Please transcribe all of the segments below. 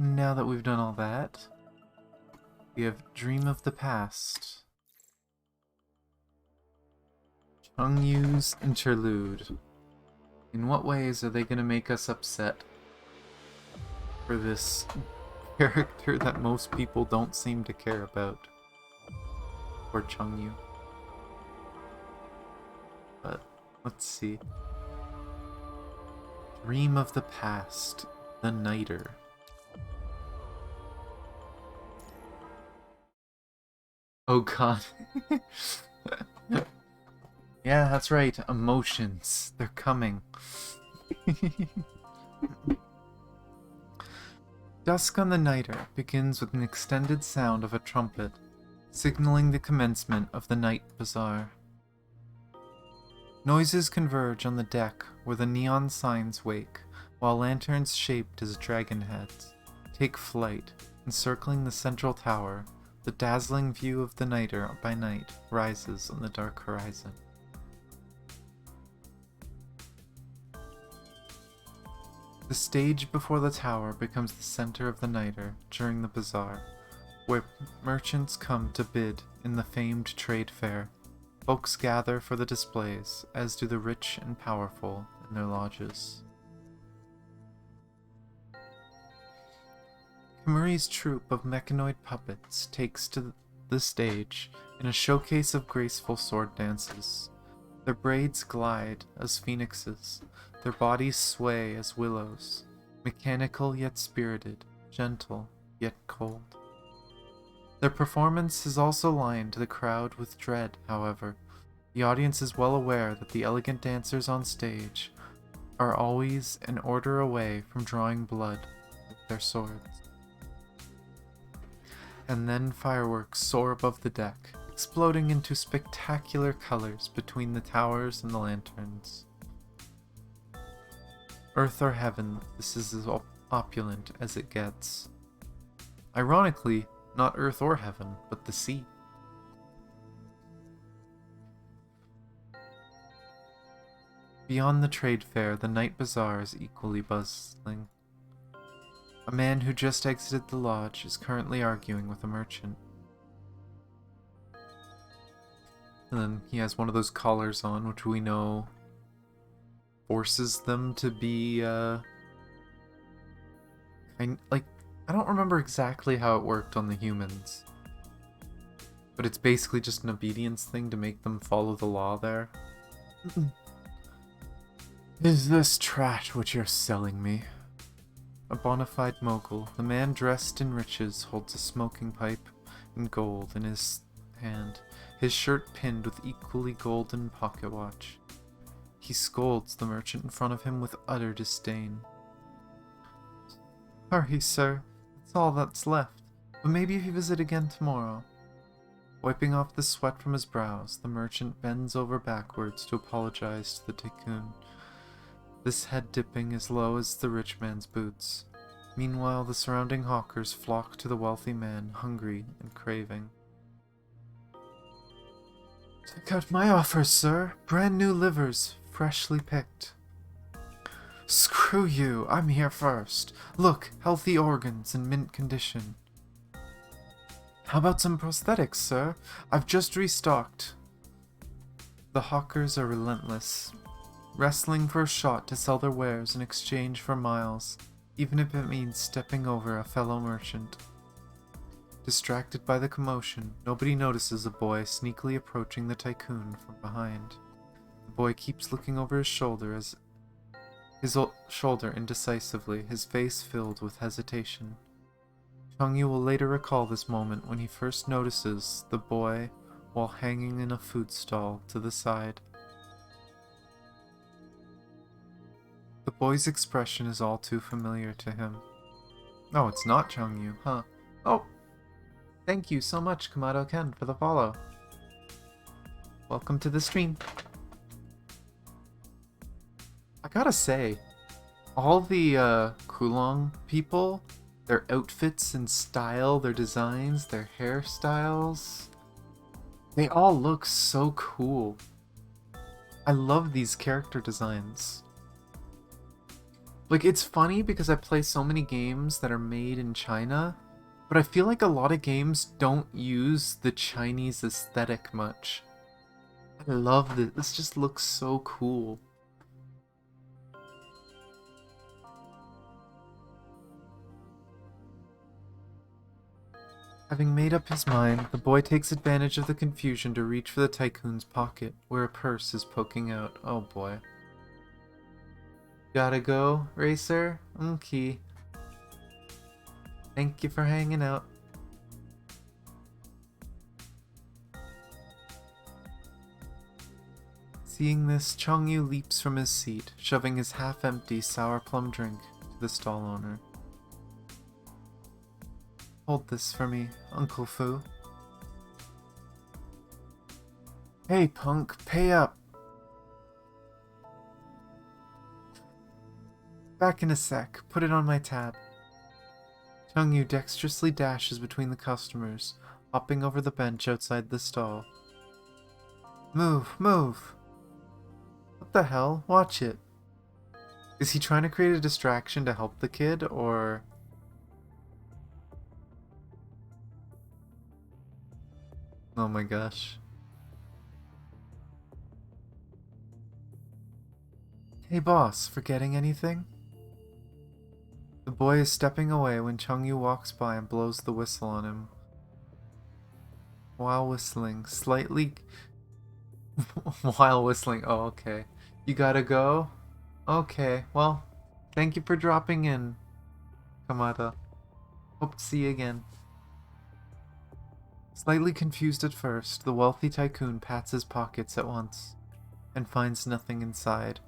Now that we've done all that, we have Dream of the Past. Changyu's Interlude. In what ways are they going to make us upset for this character that most people don't seem to care about? Or Changyu. But, let's see. Dream of the Past, the Nighter. Oh god. Yeah, that's right. Emotions. They're coming. Dusk on the Nighter begins with an extended sound of a trumpet, signaling the commencement of the night bazaar. Noises converge on the deck where the neon signs wake, while lanterns shaped as dragon heads take flight, encircling the central tower. The dazzling view of the Nighter by night rises on the dark horizon. The stage before the tower becomes the center of the Nighter during the bazaar, where merchants come to bid in the famed trade fair. Folks gather for the displays, as do the rich and powerful in their lodges. Kamuri's troupe of mechanoid puppets takes to the stage in a showcase of graceful sword dances. Their braids glide as phoenixes, their bodies sway as willows, mechanical yet spirited, gentle yet cold. Their performance is also lined the crowd with dread, however. The audience is well aware that the elegant dancers on stage are always an order away from drawing blood with their swords. And then fireworks soar above the deck, exploding into spectacular colors between the towers and the lanterns. Earth or heaven, this is as opulent as it gets. Ironically, not earth or heaven, but the sea. Beyond the trade fair, the night bazaar is equally bustling. A man who just exited the lodge is currently arguing with a merchant. And then he has one of those collars on, which we know forces them to be, I don't remember exactly how it worked on the humans. But it's basically just an obedience thing to make them follow the law there. Is this trash what you're selling me? A bona fide mogul, the man dressed in riches holds a smoking pipe in gold in his hand, his shirt pinned with equally golden pocket watch. He scolds the merchant in front of him with utter disdain. Sorry, sir. That's all that's left. But maybe if you visit again tomorrow. Wiping off the sweat from his brows, the merchant bends over backwards to apologize to the tycoon, this head dipping as low as the rich man's boots. Meanwhile, the surrounding hawkers flock to the wealthy man, hungry and craving. Check out my offers, sir. Brand new livers, freshly picked. Screw you, I'm here first. Look, healthy organs in mint condition. How about some prosthetics, sir? I've just restocked. The hawkers are relentless, wrestling for a shot to sell their wares in exchange for miles, even if it means stepping over a fellow merchant. Distracted by the commotion, nobody notices a boy sneakily approaching the tycoon from behind. The boy keeps looking over his shoulder indecisively, his face filled with hesitation. Changyu will later recall this moment when he first notices the boy while hanging in a food stall to the side. The boy's expression is all too familiar to him. Oh, it's not Changyu, huh? Oh! Thank you so much, Kamado-ken, for the follow. Welcome to the stream. I gotta say, all the Kulong people, their outfits and style, their designs, their hairstyles, they all look so cool. I love these character designs. Like, it's funny because I play so many games that are made in China, but I feel like a lot of games don't use the Chinese aesthetic much. I love this. This just looks so cool. Having made up his mind, the boy takes advantage of the confusion to reach for the tycoon's pocket, where a purse is poking out. Oh boy. Gotta go, Racer? Okay. Thank you for hanging out. Seeing this, Changyu leaps from his seat, shoving his half-empty sour plum drink to the stall owner. Hold this for me, Uncle Fu. Hey, punk, pay up. Back in a sec. Put it on my tab. Changyu dexterously dashes between the customers, hopping over the bench outside the stall. Move, move. What the hell? Watch it. Is he trying to create a distraction to help the kid, or... Oh my gosh. Hey boss, forgetting anything? The boy is stepping away when Changyu walks by and blows the whistle on him. While whistling, While whistling, oh okay. You gotta go? Okay, well, thank you for dropping in, Kamada. Hope to see you again. Slightly confused at first, the wealthy tycoon pats his pockets at once, and finds nothing inside.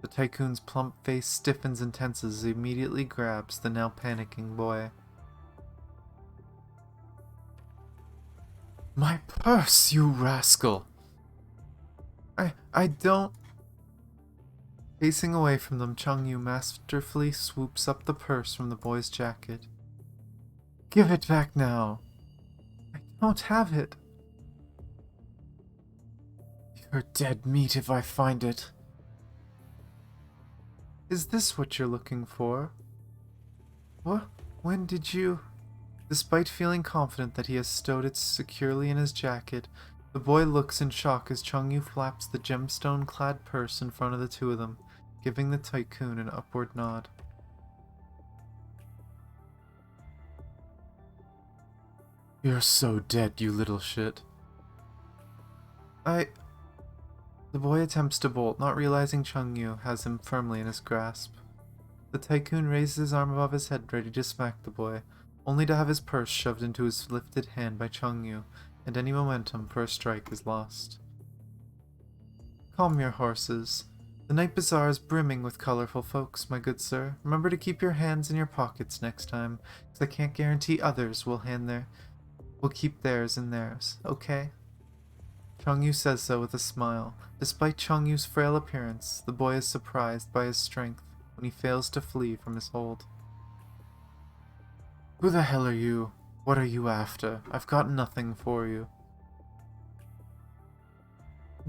The tycoon's plump face stiffens and tenses as he immediately grabs the now panicking boy. My purse, you rascal! I don't... Facing away from them, Changyu masterfully swoops up the purse from the boy's jacket. Give it back now! I don't have it. You're dead meat if I find it. Is this what you're looking for? What? When did you... Despite feeling confident that he has stowed it securely in his jacket, the boy looks in shock as Changyu flaps the gemstone-clad purse in front of the two of them, giving the tycoon an upward nod. You're so dead, you little shit. The boy attempts to bolt, not realizing Changyu has him firmly in his grasp. The tycoon raises his arm above his head, ready to smack the boy, only to have his purse shoved into his lifted hand by Changyu, and any momentum for a strike is lost. Calm your horses. The night bazaar is brimming with colorful folks, my good sir. Remember to keep your hands in your pockets next time, because I can't guarantee others will keep theirs in theirs, okay? Changyu says so with a smile. Despite Changyu's frail appearance, the boy is surprised by his strength when he fails to flee from his hold. Who the hell are you? What are you after? I've got nothing for you.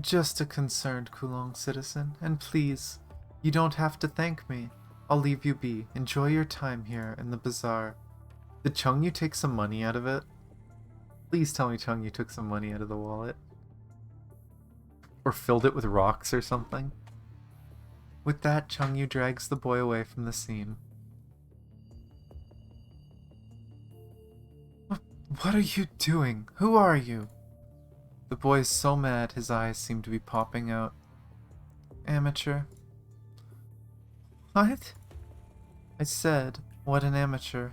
Just a concerned Kulong citizen, and please, you don't have to thank me. I'll leave you be. Enjoy your time here in the bazaar. Did Changyu take some money out of it? Please tell me Changyu took some money out of the wallet. Or filled it with rocks or something. With that, Changyu drags the boy away from the scene. What are you doing? Who are you? The boy is so mad his eyes seem to be popping out. Amateur. What? I said, what an amateur.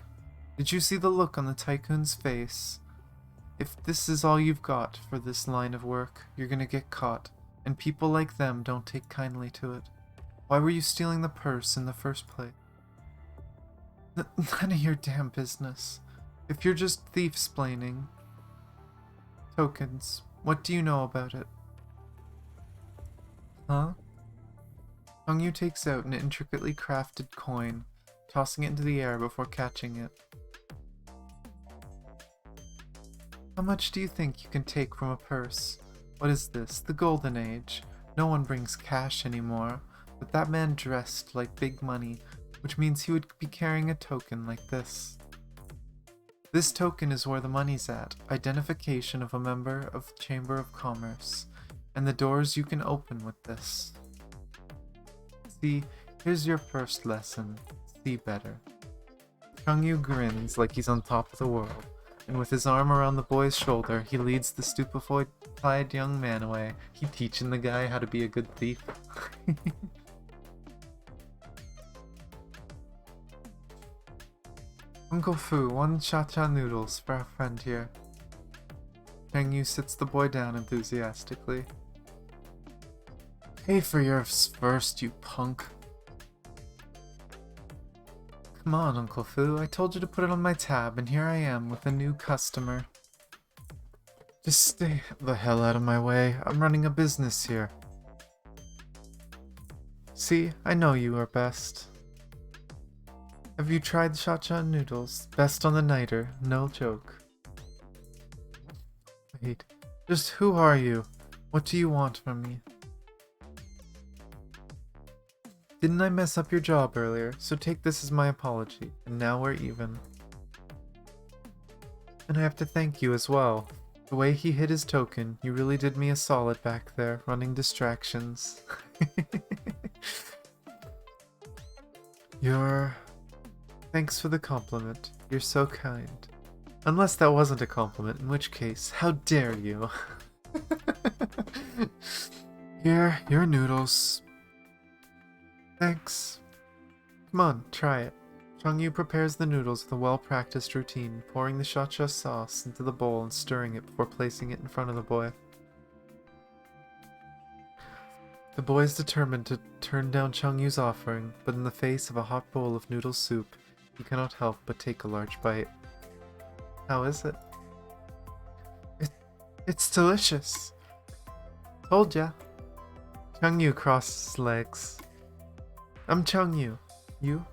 Did you see the look on the tycoon's face? If this is all you've got for this line of work, you're gonna get caught, and people like them don't take kindly to it. Why were you stealing the purse in the first place? None of your damn business. If you're just thief-splaining. Tokens. What do you know about it? Huh? Changyu takes out an intricately crafted coin, tossing it into the air before catching it. How much do you think you can take from a purse? What is this? The Golden Age. No one brings cash anymore, but that man dressed like big money which means he would be carrying a token like this. This token is where the money's at, identification of a member of the Chamber of Commerce, and the doors you can open with this. See, here's your first lesson. See better. Changyu grins like he's on top of the world, and with his arm around the boy's shoulder, he leads the stupefied young man away. He teaching the guy how to be a good thief. Uncle Fu, 1 cha-cha noodles for our friend here. Changyu sits the boy down enthusiastically. Pay for yours first, you punk. Come on, Uncle Fu, I told you to put it on my tab, and here I am with a new customer. Just stay the hell out of my way. I'm running a business here. See, I know you are best. Have you tried cha-cha noodles? Best on the nighter, no joke. Wait, just who are you? What do you want from me? Didn't I mess up your job earlier, so take this as my apology, and now we're even. And I have to thank you as well. The way he hid his token, you really did me a solid back there, running distractions. Thanks for the compliment. You're so kind. Unless that wasn't a compliment, in which case, how dare you? Here, your noodles. Thanks. Come on, try it. Changyu prepares the noodles with a well-practiced routine, pouring the cha-cha sauce into the bowl and stirring it before placing it in front of the boy. The boy is determined to turn down Changyu's offering, but in the face of a hot bowl of noodle soup, he cannot help but take a large bite. How is it? It's delicious. Told ya. Changyu crosses his legs. I'm Changyu. You?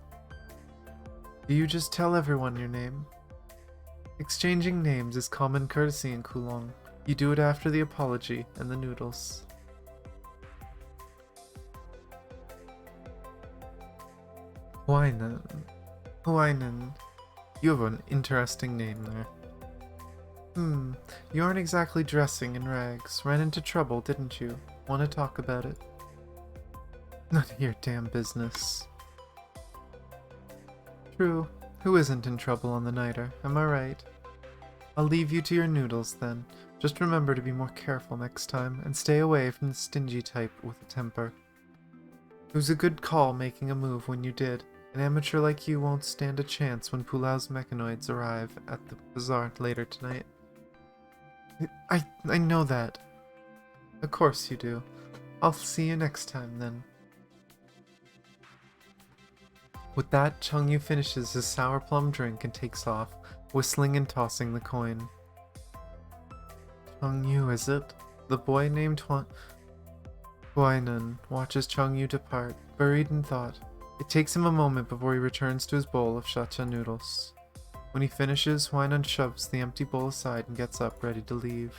Do you just tell everyone your name? Exchanging names is common courtesy in Kulong. You do it after the apology and the noodles. Huainan. You have an interesting name there. You aren't exactly dressing in rags. Ran into trouble, didn't you? Want to talk about it? None of your damn business. True. Who isn't in trouble on the nighter, am I right? I'll leave you to your noodles then. Just remember to be more careful next time, and stay away from the stingy type with a temper. It was a good call making a move when you did. An amateur like you won't stand a chance when Pulau's mechanoids arrive at the bazaar later tonight. I know that. Of course you do. I'll see you next time then. With that, Changyu finishes his sour plum drink and takes off, whistling and tossing the coin. Changyu, is it? The boy named Huainan watches Changyu depart, buried in thought. It takes him a moment before he returns to his bowl of cha-cha noodles. When he finishes, Huainan shoves the empty bowl aside and gets up, ready to leave.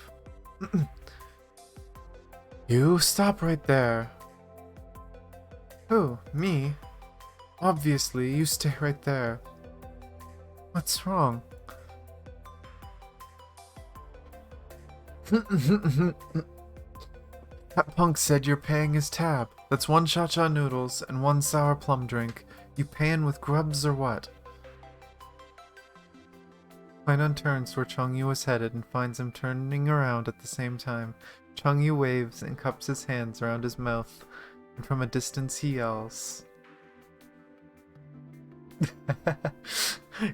You stop right there. Who? Me? Obviously, you stay right there. What's wrong? That punk said you're paying his tab. That's 1 cha-cha noodles and 1 sour plum drink. You payin' with grubs or what? Huainan turns where Changyu was headed and finds him turning around at the same time. Changyu waves and cups his hands around his mouth, and from a distance he yells.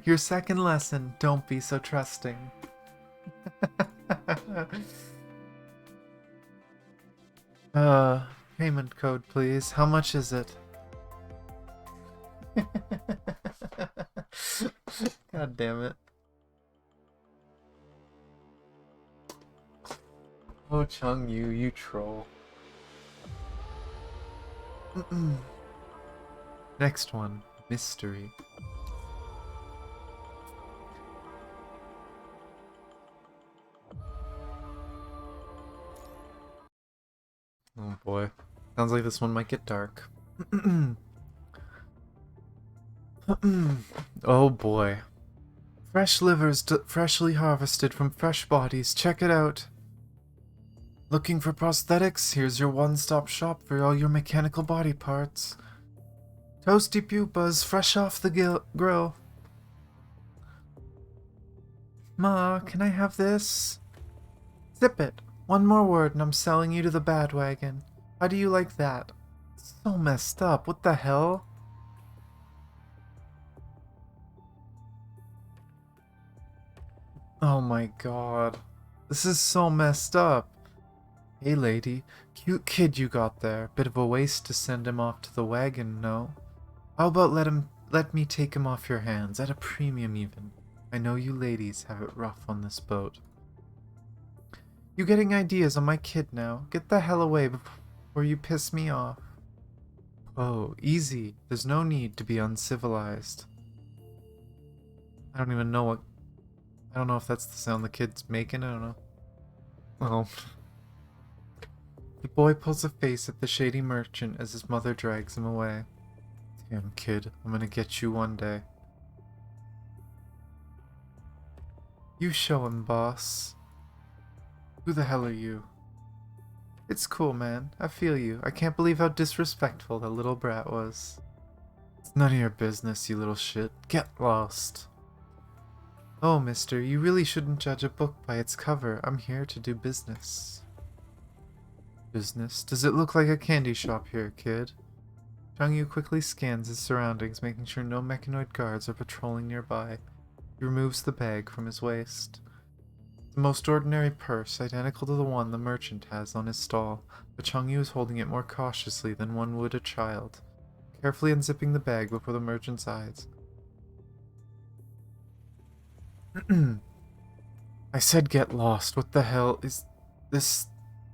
Your second lesson, don't be so trusting. Payment code please. How much is it? God damn it. Oh, Changyu, you troll. Next one, mystery. Oh boy. Sounds like this one might get dark. Oh boy. Fresh livers freshly harvested from fresh bodies. Check it out. Looking for prosthetics? Here's your one-stop shop for all your mechanical body parts. Toasty pupas, fresh off the grill. Ma, can I have this? Zip it. One more word and I'm selling you to the bad wagon. How do you like that? So messed up. What the hell? Oh my god. This is so messed up. Hey lady, cute kid you got there. Bit of a waste to send him off to the wagon, no? How about let me take him off your hands, at a premium even. I know you ladies have it rough on this boat. You getting ideas on my kid now? Get the hell away before you piss me off. Oh, easy. There's no need to be uncivilized. I don't even know what... I don't know if that's the sound the kid's making, I don't know. Oh. The boy pulls a face at the shady merchant as his mother drags him away. Damn kid, I'm gonna get you one day. You show him, boss. Who the hell are you? It's cool, man. I feel you. I can't believe how disrespectful that little brat was. It's none of your business, you little shit. Get lost. Oh, mister, you really shouldn't judge a book by its cover. I'm here to do business. Business? Does it look like a candy shop here, kid? Changyu quickly scans his surroundings, making sure no mechanoid guards are patrolling nearby. He removes the bag from his waist. The most ordinary purse, identical to the one the merchant has on his stall, but Changyu is holding it more cautiously than one would a child, carefully unzipping the bag before the merchant's eyes. I said get lost. What the hell is this?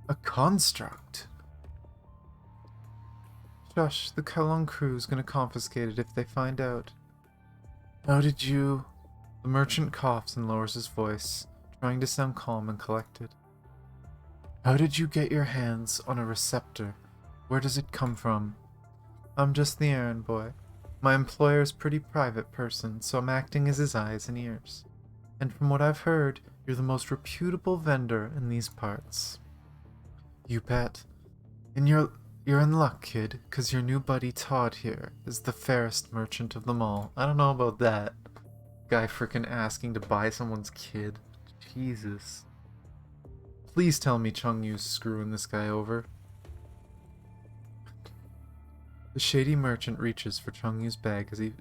A construct? Shush, the Kalong crew's gonna confiscate it if they find out. How did you... The merchant coughs and lowers his voice, trying to sound calm and collected. How did you get your hands on a receptor? Where does it come from? I'm just the errand boy. My employer's a pretty private person, so I'm acting as his eyes and ears. And from what I've heard, you're the most reputable vendor in these parts. You bet. And you're in luck, kid, 'cause your new buddy Todd here is the fairest merchant of them all. I don't know about that. Guy frickin' asking to buy someone's kid. Jesus. Please tell me Changyu's screwing this guy over. The shady merchant reaches for Changyu's bag as he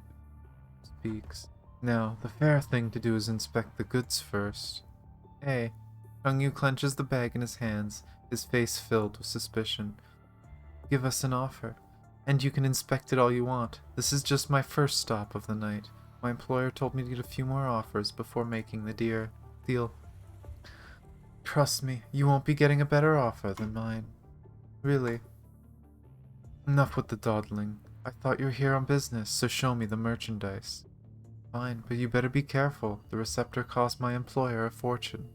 speaks. Now, the fair thing to do is inspect the goods first. Hey. Changyu clenches the bag in his hands, his face filled with suspicion. Give us an offer, and you can inspect it all you want. This is just my first stop of the night. My employer told me to get a few more offers before making the deal. Trust me, you won't be getting a better offer than mine. Really. Enough with the dawdling. I thought you were here on business, so show me the merchandise. Fine, but you better be careful. The receptor cost my employer a fortune.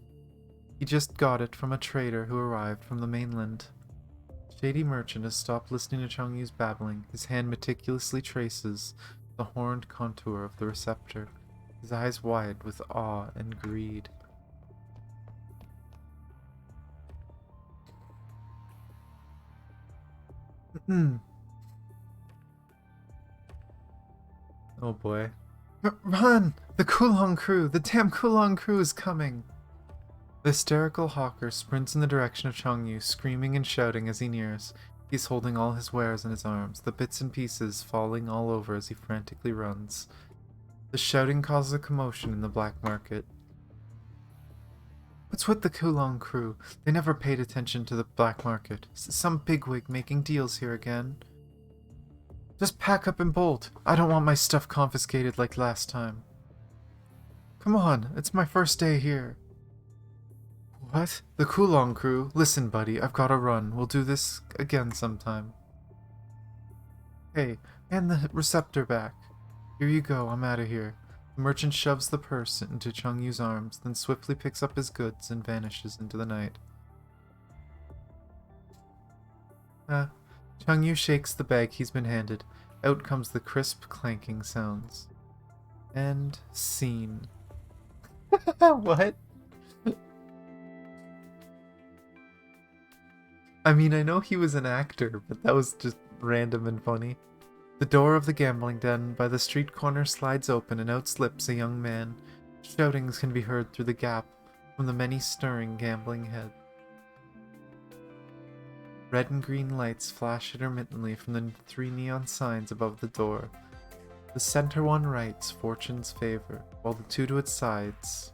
He just got it from a trader who arrived from the mainland. Shady merchant has stopped listening to Changyu's babbling. His hand meticulously traces the horned contour of the receptor, his eyes wide with awe and greed. Oh boy. Run! The Kulong crew! The damn Kulong crew is coming! The hysterical hawker sprints in the direction of Changyu, screaming and shouting as he nears. He's holding all his wares in his arms, the bits and pieces falling all over as he frantically runs. The shouting causes a commotion in the black market. What's with the Kulong crew? They never paid attention to the black market. Some bigwig making deals here again. Just pack up and bolt. I don't want my stuff confiscated like last time. Come on, it's my first day here. What? The Kulong crew? Listen, buddy, I've gotta run. We'll do this again sometime. Hey, hand the receptor back. Here you go, I'm out of here. The merchant shoves the purse into Changyu's arms, then swiftly picks up his goods and vanishes into the night. Changyu shakes the bag he's been handed. Out comes the crisp, clanking sounds. And scene. What? I mean, I know he was an actor, but that was just random and funny. The door of the gambling den by the street corner slides open and out slips a young man. Shoutings can be heard through the gap from the many stirring gambling heads. Red and green lights flash intermittently from the 3 neon signs above the door. The center one writes Fortune's favor, while the 2 to its sides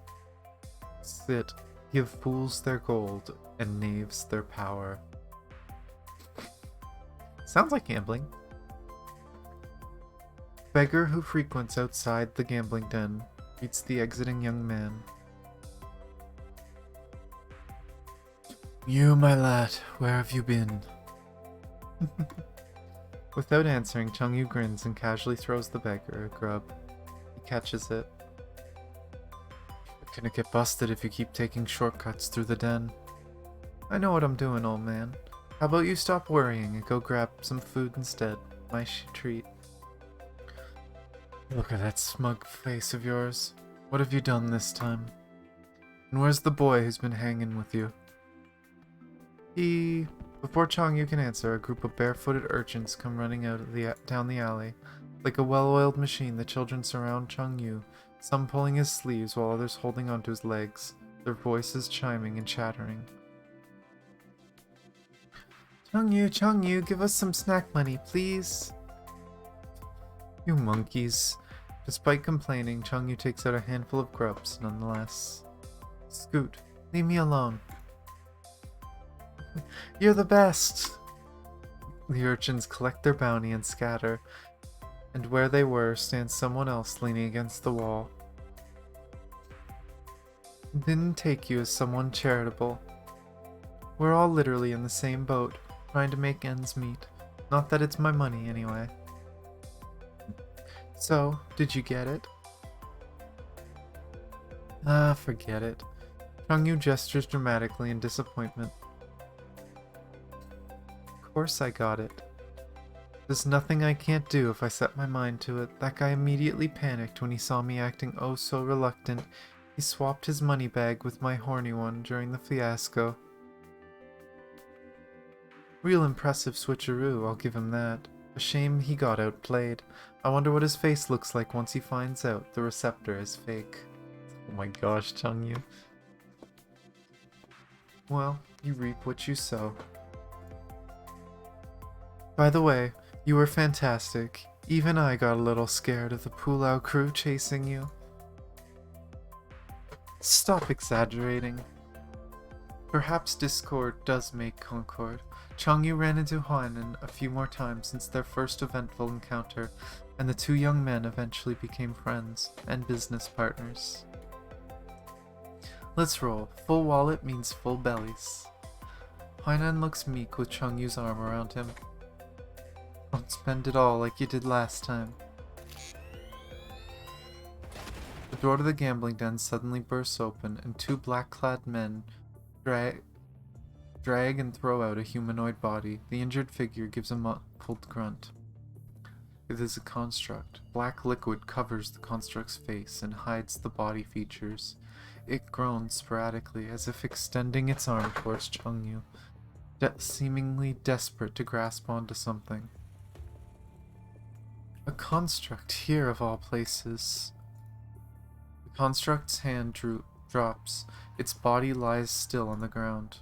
sit, give fools their gold and knaves their power. Sounds like gambling. Beggar who frequents outside the gambling den greets the exiting young man. You, my lad, where have you been? Without answering, Changyu grins and casually throws the beggar a grub. He catches it. You're gonna get busted if you keep taking shortcuts through the den. I know what I'm doing, old man. How about you stop worrying and go grab some food instead? Nice treat. Look at that smug face of yours. What have you done this time? And where's the boy who's been hanging with you? Before Changyu can answer, a group of barefooted urchins come running out of down the alley. Like a well-oiled machine, the children surround Changyu, some pulling his sleeves while others holding onto his legs, their voices chiming and chattering. Changyu, give us some snack money, please. You monkeys. Despite complaining, Changyu takes out a handful of grubs, nonetheless. Scoot, leave me alone. You're the best! The urchins collect their bounty and scatter, and where they were stands someone else leaning against the wall. Didn't take you as someone charitable. We're all literally in the same boat, trying to make ends meet. Not that it's my money, anyway. So, did you get it? Forget it. Changyu gestures dramatically in disappointment. Of course I got it. There's nothing I can't do if I set my mind to it. That guy immediately panicked when he saw me acting oh so reluctant. He swapped his money bag with my horny one during the fiasco. Real impressive switcheroo, I'll give him that. A shame he got outplayed. I wonder what his face looks like once he finds out the receptor is fake. Oh my gosh, Changyu. Well, you reap what you sow. By the way, you were fantastic. Even I got a little scared of the Pulau crew chasing you. Stop exaggerating. Perhaps discord does make concord. Changyu ran into Huainan a few more times since their first eventful encounter, and the 2 young men eventually became friends and business partners. Let's roll. Full wallet means full bellies. Huainan looks meek with Changyu's arm around him. Don't spend it all like you did last time. The door to the gambling den suddenly bursts open, and 2 black-clad men drag and throw out a humanoid body. The injured figure gives a muffled grunt. It is a construct. Black liquid covers the construct's face and hides the body features. It groans sporadically, as if extending its arm towards Changyu, seemingly desperate to grasp onto something. A construct here, of all places. The construct's hand drops. Its body lies still on the ground.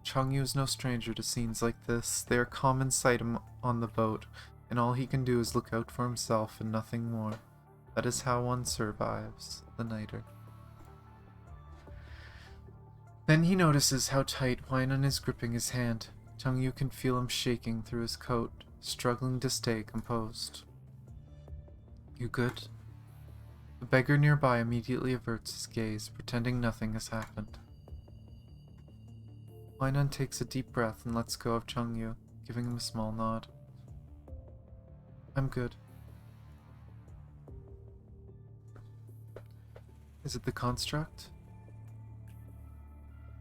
Changyu is no stranger to scenes like this. They are common sight on the boat, and all he can do is look out for himself and nothing more. That is how one survives the nighter. Then he notices how tight Huainan is gripping his hand. Changyu can feel him shaking through his coat, struggling to stay composed. You good? The beggar nearby immediately averts his gaze, pretending nothing has happened. Huainan takes a deep breath and lets go of Changyu, giving him a small nod. I'm good. Is it the construct?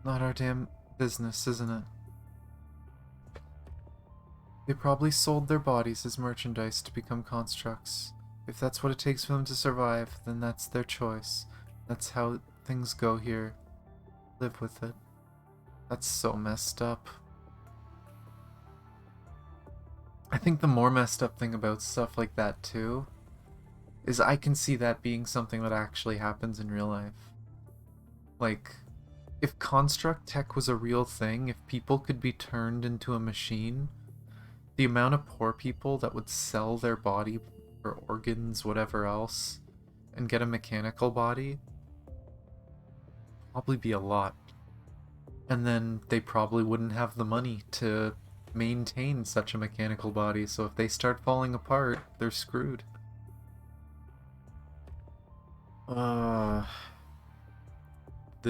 Not our damn business, isn't it? They probably sold their bodies as merchandise to become constructs. If that's what it takes for them to survive, then that's their choice. That's how things go here. Live with it. That's so messed up. I think the more messed up thing about stuff like that too is I can see that being something that actually happens in real life. Like, if construct tech was a real thing, if people could be turned into a machine, the amount of poor people that would sell their body for organs, whatever else, and get a mechanical body, probably be a lot. And then they probably wouldn't have the money to maintain such a mechanical body, so if they start falling apart, they're screwed. The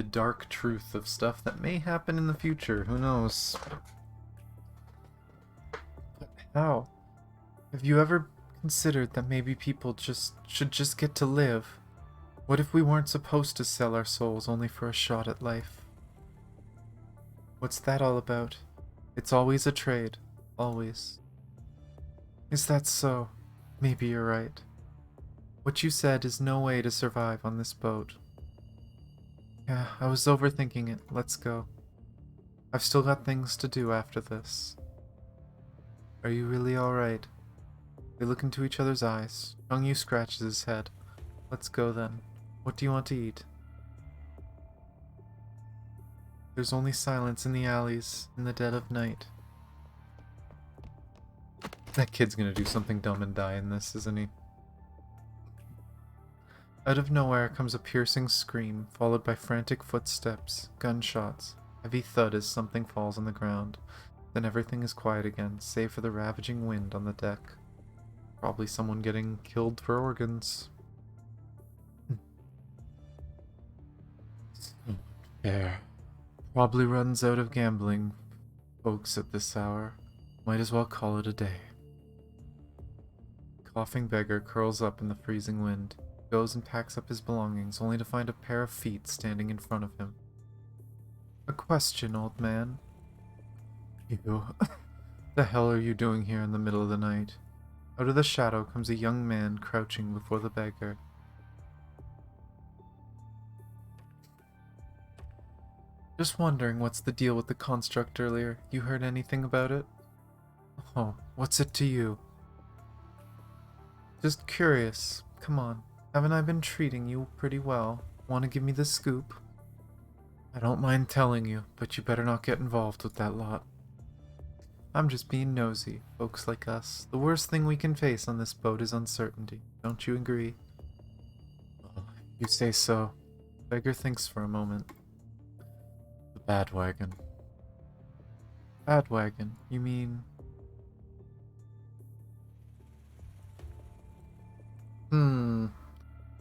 dark truth of stuff that may happen in the future, who knows? But how? Have you ever considered that maybe people should just get to live? What if we weren't supposed to sell our souls only for a shot at life? What's that all about? It's always a trade. Always. Is that so? Maybe you're right. What you said is no way to survive on this boat. Yeah, I was overthinking it. Let's go. I've still got things to do after this. Are you really alright? They look into each other's eyes. Changyu scratches his head. Let's go then. What do you want to eat? There's only silence in the alleys in the dead of night. That kid's gonna do something dumb and die in this, isn't he? Out of nowhere comes a piercing scream, followed by frantic footsteps, gunshots, heavy thud as something falls on the ground. Then everything is quiet again, save for the ravaging wind on the deck. Probably someone getting killed for organs. Fair. Probably runs out of gambling folks at this hour. Might as well call it a day. Coughing beggar curls up in the freezing wind. Goes and packs up his belongings, only to find a pair of feet standing in front of him. A question, old man. You. The hell are you doing here in the middle of the night? Out of the shadow comes a young man crouching before the beggar. Just wondering what's the deal with the construct earlier. You heard anything about it? Oh, what's it to you? Just curious. Come on. Haven't I been treating you pretty well? Want to give me the scoop? I don't mind telling you, but you better not get involved with that lot. I'm just being nosy, folks like us. The worst thing we can face on this boat is uncertainty. Don't you agree? You say so. Beggar thinks for a moment. The bad wagon. Bad wagon? You mean...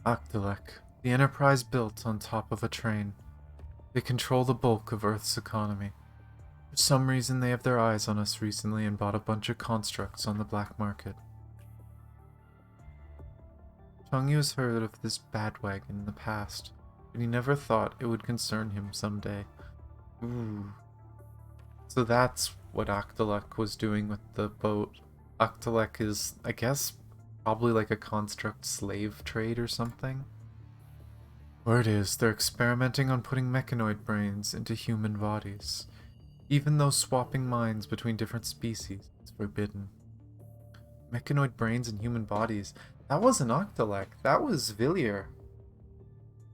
Octalek. The enterprise built on top of a train. They control the bulk of Earth's economy. For some reason they have their eyes on us recently and bought a bunch of constructs on the black market. Changyu has heard of this badwagon in the past, but he never thought it would concern him someday. Ooh. So that's what Octalek was doing with the boat. Octalek is, I guess, probably like a construct slave trade or something. Word is, they're experimenting on putting mechanoid brains into human bodies, even though swapping minds between different species is forbidden. Mechanoid brains in human bodies? That wasn't Octalek, that was Villiers.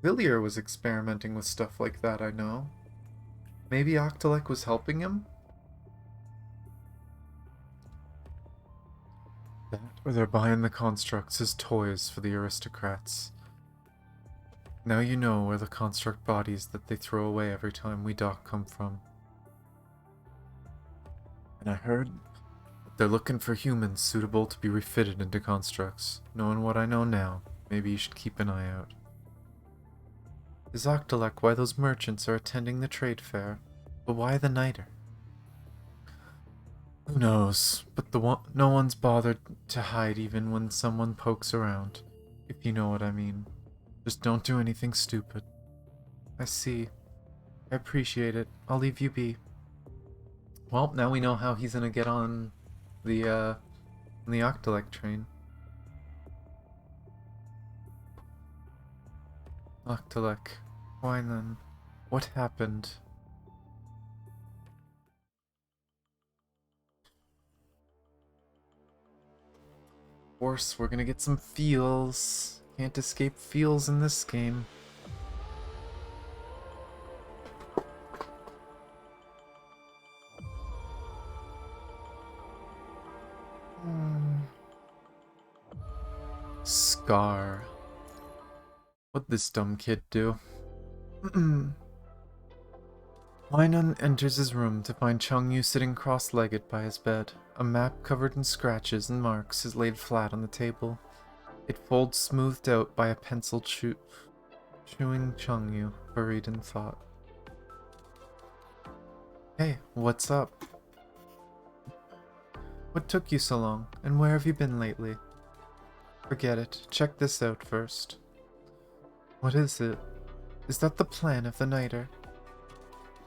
Villiers was experimenting with stuff like that, I know. Maybe Octalek was helping him? That, or they're buying the constructs as toys for the aristocrats. Now you know where the construct bodies that they throw away every time we dock come from. And I heard that they're looking for humans suitable to be refitted into constructs. Knowing what I know now, maybe you should keep an eye out. Is Octalek why those merchants are attending the trade fair? But why the niter? Who knows, but no one's bothered to hide even when someone pokes around, if you know what I mean. Just don't do anything stupid. I see. I appreciate it. I'll leave you be. Well, now we know how he's gonna get on the Octalek train. Octalek. Why then? What happened? Of course, we're gonna get some feels. Can't escape feels in this game. Scar. What'd this dumb kid do? Wainan enters his room to find Changyu sitting cross-legged by his bed. A map covered in scratches and marks is laid flat on the table. It folds smoothed out by a pencil chewing Changyu, buried in thought. Hey, what's up? What took you so long, and where have you been lately? Forget it. Check this out first. What is it? Is that the plan of the Nighter?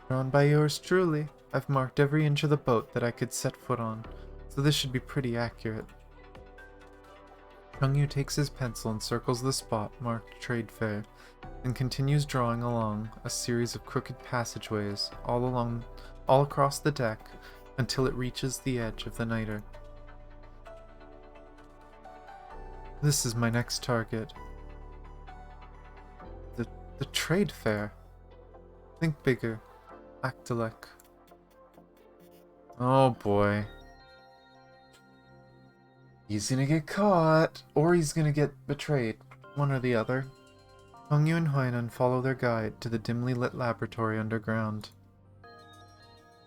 Drawn by yours truly. I've marked every inch of the boat that I could set foot on, so this should be pretty accurate. Changyu takes his pencil and circles the spot marked Trade Fair, and continues drawing along a series of crooked passageways all across the deck until it reaches the edge of the Nighter. This is my next target. The trade fair. Think bigger. Octalek. Oh boy. He's gonna get caught, or he's gonna get betrayed. One or the other. Changyu and Hainan follow their guide to the dimly lit laboratory underground.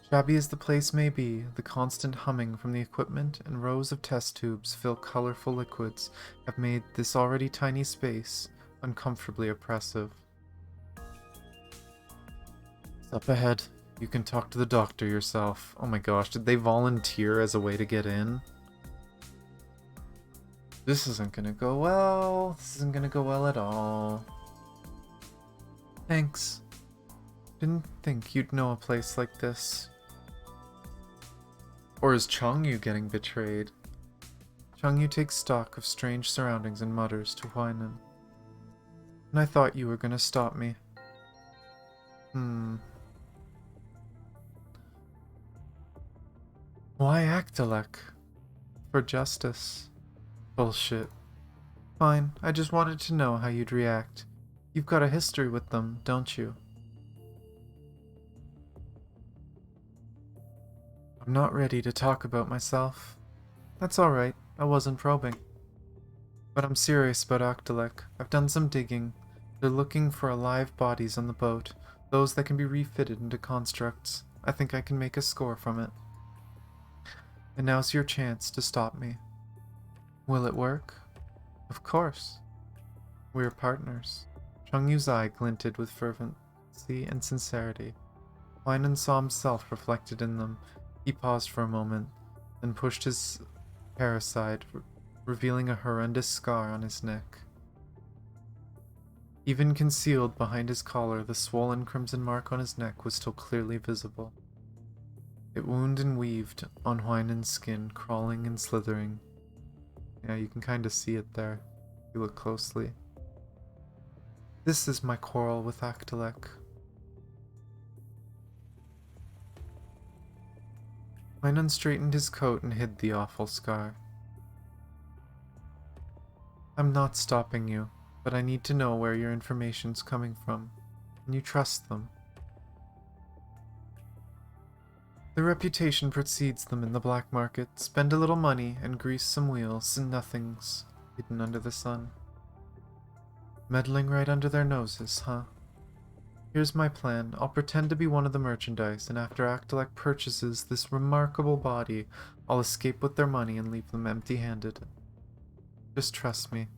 Shabby as the place may be, the constant humming from the equipment and rows of test tubes fill colorful liquids have made this already tiny space uncomfortably oppressive. It's up ahead. You can talk to the doctor yourself. Oh my gosh, did they volunteer as a way to get in? This isn't gonna go well. This isn't gonna go well at all. Thanks. Didn't think you'd know a place like this. Or is Changyu getting betrayed? Changyu takes stock of strange surroundings and mutters to Hainan. And I thought you were gonna stop me. Why Octalek? For justice. Bullshit. Fine, I just wanted to know how you'd react. You've got a history with them, don't you? I'm not ready to talk about myself. That's alright, I wasn't probing. But I'm serious about Octalek. I've done some digging. They're looking for alive bodies on the boat, those that can be refitted into constructs. I think I can make a score from it. And now's your chance to stop me. Will it work? Of course. We're partners. Changyu's eye glinted with fervency and sincerity. Hainan saw himself reflected in them. He paused for a moment, then pushed his hair aside, revealing a horrendous scar on his neck. Even concealed behind his collar, the swollen crimson mark on his neck was still clearly visible. It wound and weaved on Hainan's skin, crawling and slithering. Yeah, you can kind of see it there, if you look closely. This is my quarrel with Octalek. Hainan straightened his coat and hid the awful scar. I'm not stopping you, but I need to know where your information's coming from. Can you trust them? Their reputation precedes them in the black market. Spend a little money and grease some wheels, and nothing's hidden under the sun. Meddling right under their noses, huh? Here's my plan. I'll pretend to be one of the merchandise, and after Octalek purchases this remarkable body, I'll escape with their money and leave them empty-handed. Just trust me.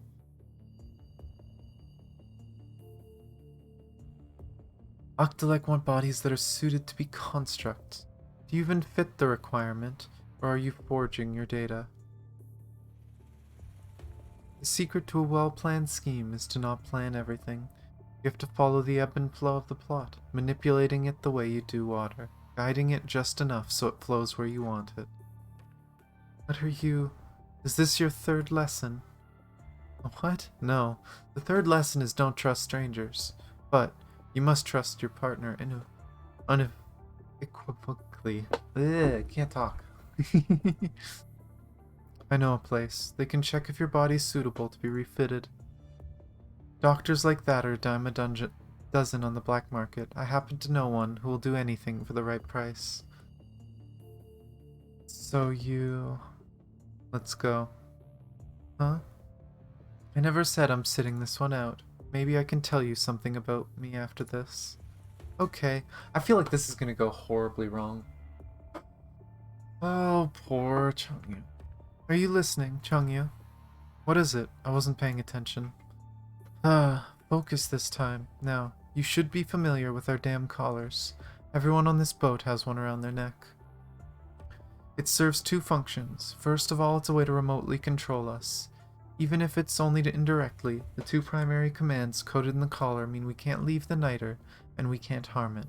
Octalek want bodies that are suited to be constructs. Do you even fit the requirement, or are you forging your data? The secret to a well-planned scheme is to not plan everything. You have to follow the ebb and flow of the plot, manipulating it the way you do water, guiding it just enough so it flows where you want it. What are you... Is this your third lesson? What? No. The third lesson is don't trust strangers. But you must trust your partner unequivocally. Ugh, can't talk. I know a place. They can check if your body's suitable to be refitted. Doctors like that are a dime a dozen on the black market. I happen to know one who will do anything for the right price. So you... Let's go. Huh? I never said I'm sitting this one out. Maybe I can tell you something about me after this. Okay. I feel like this is gonna go horribly wrong. Oh, poor Changyu. Are you listening, Changyu? What is it? I wasn't paying attention. Focus this time. Now, you should be familiar with our damn collars. Everyone on this boat has one around their neck. It serves two functions. First of all, it's a way to remotely control us. Even if it's only to indirectly, the two primary commands coded in the collar mean we can't leave the niter, and we can't harm it.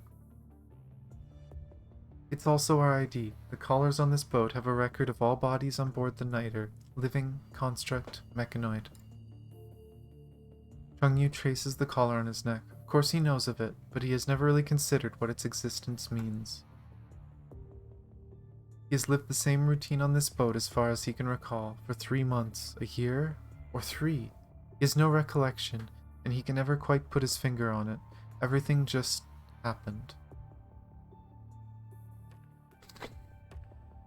It's also our ID. The collars on this boat have a record of all bodies on board the niter, living, construct, mechanoid. Changyu traces the collar on his neck. Of course he knows of it, but he has never really considered what its existence means. He has lived the same routine on this boat as far as he can recall, for 3 months, a year, or 3. He has no recollection, and he can never quite put his finger on it. Everything just happened.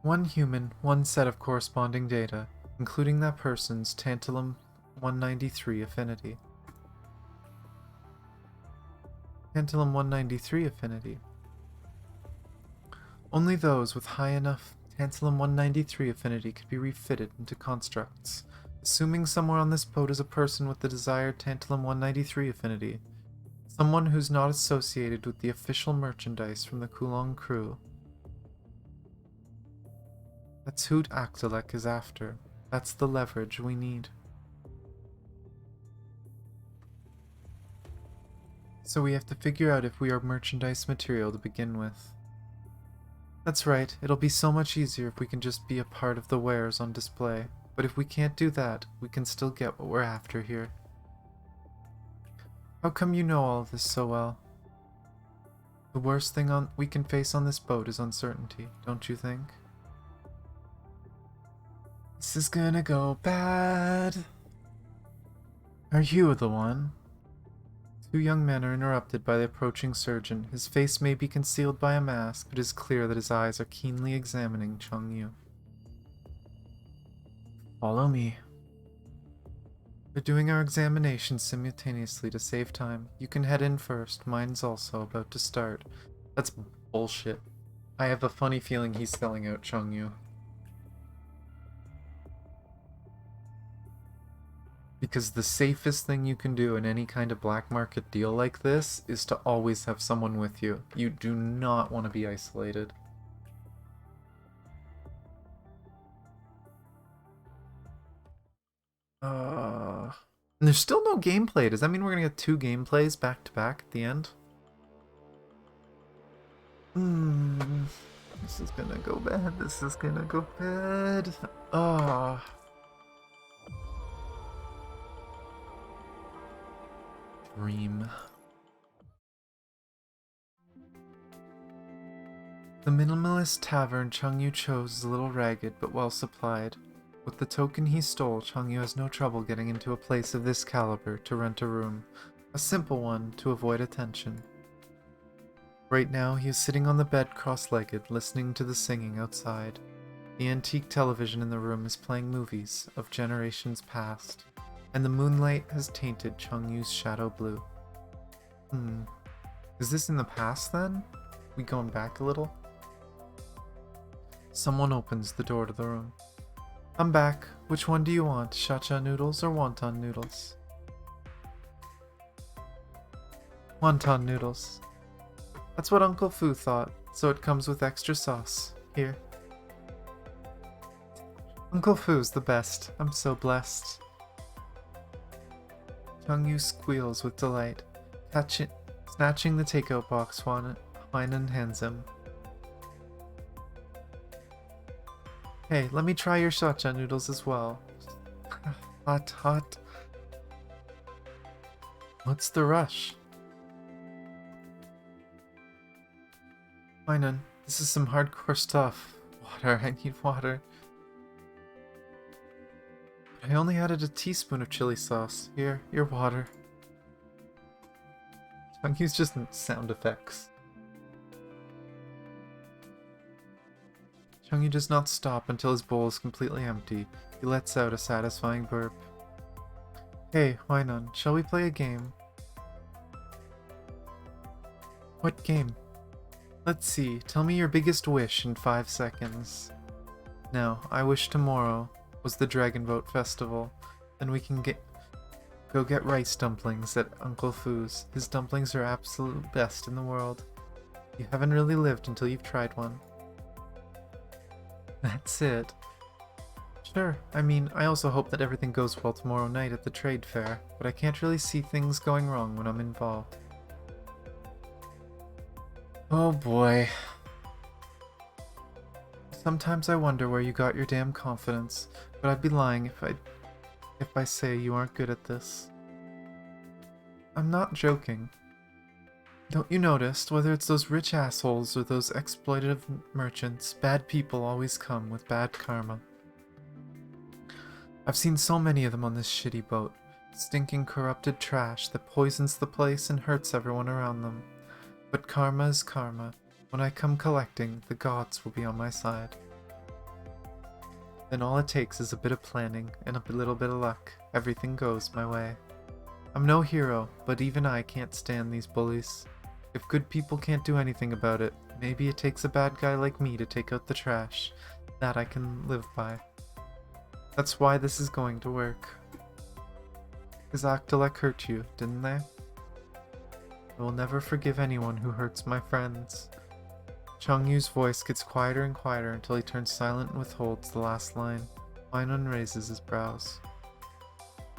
One human, one set of corresponding data, including that person's tantalum 193 affinity. Tantalum 193 affinity. Only those with high enough tantalum 193 affinity could be refitted into constructs. Assuming somewhere on this boat is a person with the desired tantalum 193 affinity, someone who's not associated with the official merchandise from the Kulong crew. That's who Aktelek is after. That's the leverage we need. So we have to figure out if we are merchandise material to begin with. That's right, it'll be so much easier if we can just be a part of the wares on display. But if we can't do that, we can still get what we're after here. How come you know all of this so well? The worst thing we can face on this boat is uncertainty, don't you think? This is gonna go bad. Are you the one? Two young men are interrupted by the approaching surgeon. His face may be concealed by a mask, but it is clear that his eyes are keenly examining Changyu. Follow me. We're doing our examination simultaneously to save time. You can head in first. Mine's also about to start. That's bullshit. I have a funny feeling he's selling out Changyu. Because the safest thing you can do in any kind of black market deal like this is to always have someone with you. You do not want to be isolated. And there's still no gameplay. Does that mean we're gonna get 2 gameplays back to back at the end? This is gonna go bad. This is gonna go bad. Dream. The minimalist tavern Changyu chose is a little ragged but well supplied. With the token he stole, Changyu has no trouble getting into a place of this caliber to rent a room. A simple one to avoid attention. Right now, he is sitting on the bed cross-legged, listening to the singing outside. The antique television in the room is playing movies of generations past, and the moonlight has tainted Changyu's shadow blue. Is this in the past then? We going back a little? Someone opens the door to the room. I'm back. Which one do you want? Cha-cha noodles or wonton noodles? Wonton noodles. That's what Uncle Fu thought, so it comes with extra sauce. Here. Uncle Fu's the best. I'm so blessed. Changyu squeals with delight, snatching the takeout box Huainan hands him. Hey, let me try your cha-cha noodles as well. Hot, hot. What's the rush? Fine, this is some hardcore stuff. Water, I need water. But I only added a teaspoon of chili sauce. Here, your water. Changyu's just sound effects. Changyu does not stop until his bowl is completely empty. He lets out a satisfying burp. Hey, Huainan, shall we play a game? What game? Let's see, tell me your biggest wish in 5 seconds. Now, I wish tomorrow was the Dragon Boat Festival. Then we can go get rice dumplings at Uncle Fu's. His dumplings are absolute best in the world. You haven't really lived until you've tried one. That's it. Sure, I mean, I also hope that everything goes well tomorrow night at the trade fair, but I can't really see things going wrong when I'm involved. Oh boy. Sometimes I wonder where you got your damn confidence, but I'd be lying if I say you aren't good at this. I'm not joking. Don't you notice, whether it's those rich assholes or those exploitative merchants, bad people always come with bad karma. I've seen so many of them on this shitty boat. Stinking, corrupted trash that poisons the place and hurts everyone around them. But karma is karma. When I come collecting, the gods will be on my side. Then all it takes is a bit of planning and a little bit of luck. Everything goes my way. I'm no hero, but even I can't stand these bullies. If good people can't do anything about it, maybe it takes a bad guy like me to take out the trash. That I can live by. That's why this is going to work. Because Octalek hurt you, didn't they? I will never forgive anyone who hurts my friends. Changyu's voice gets quieter and quieter until he turns silent and withholds the last line. Huainan raises his brows.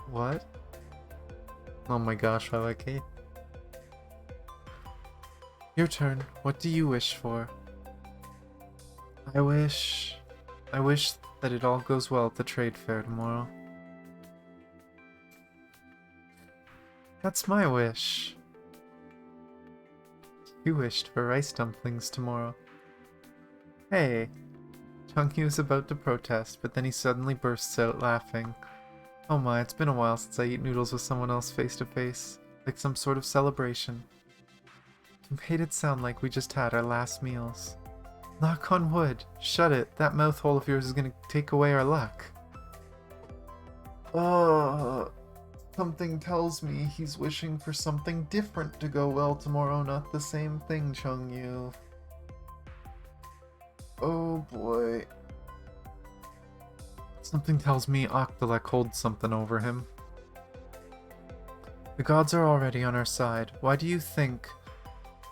What? Oh my gosh, YYK. Your turn. What do you wish for? I wish that it all goes well at the trade fair tomorrow. That's my wish. You wished for rice dumplings tomorrow. Hey! Changyu is about to protest, but then he suddenly bursts out laughing. Oh my, it's been a while since I eat noodles with someone else face to face, like some sort of celebration. You made it sound like we just had our last meals. Knock on wood. Shut it. That mouth hole of yours is gonna take away our luck. Something tells me he's wishing for something different to go well tomorrow, not the same thing, Changyu. Oh boy. Something tells me Octalek holds something over him. The gods are already on our side. Why do you think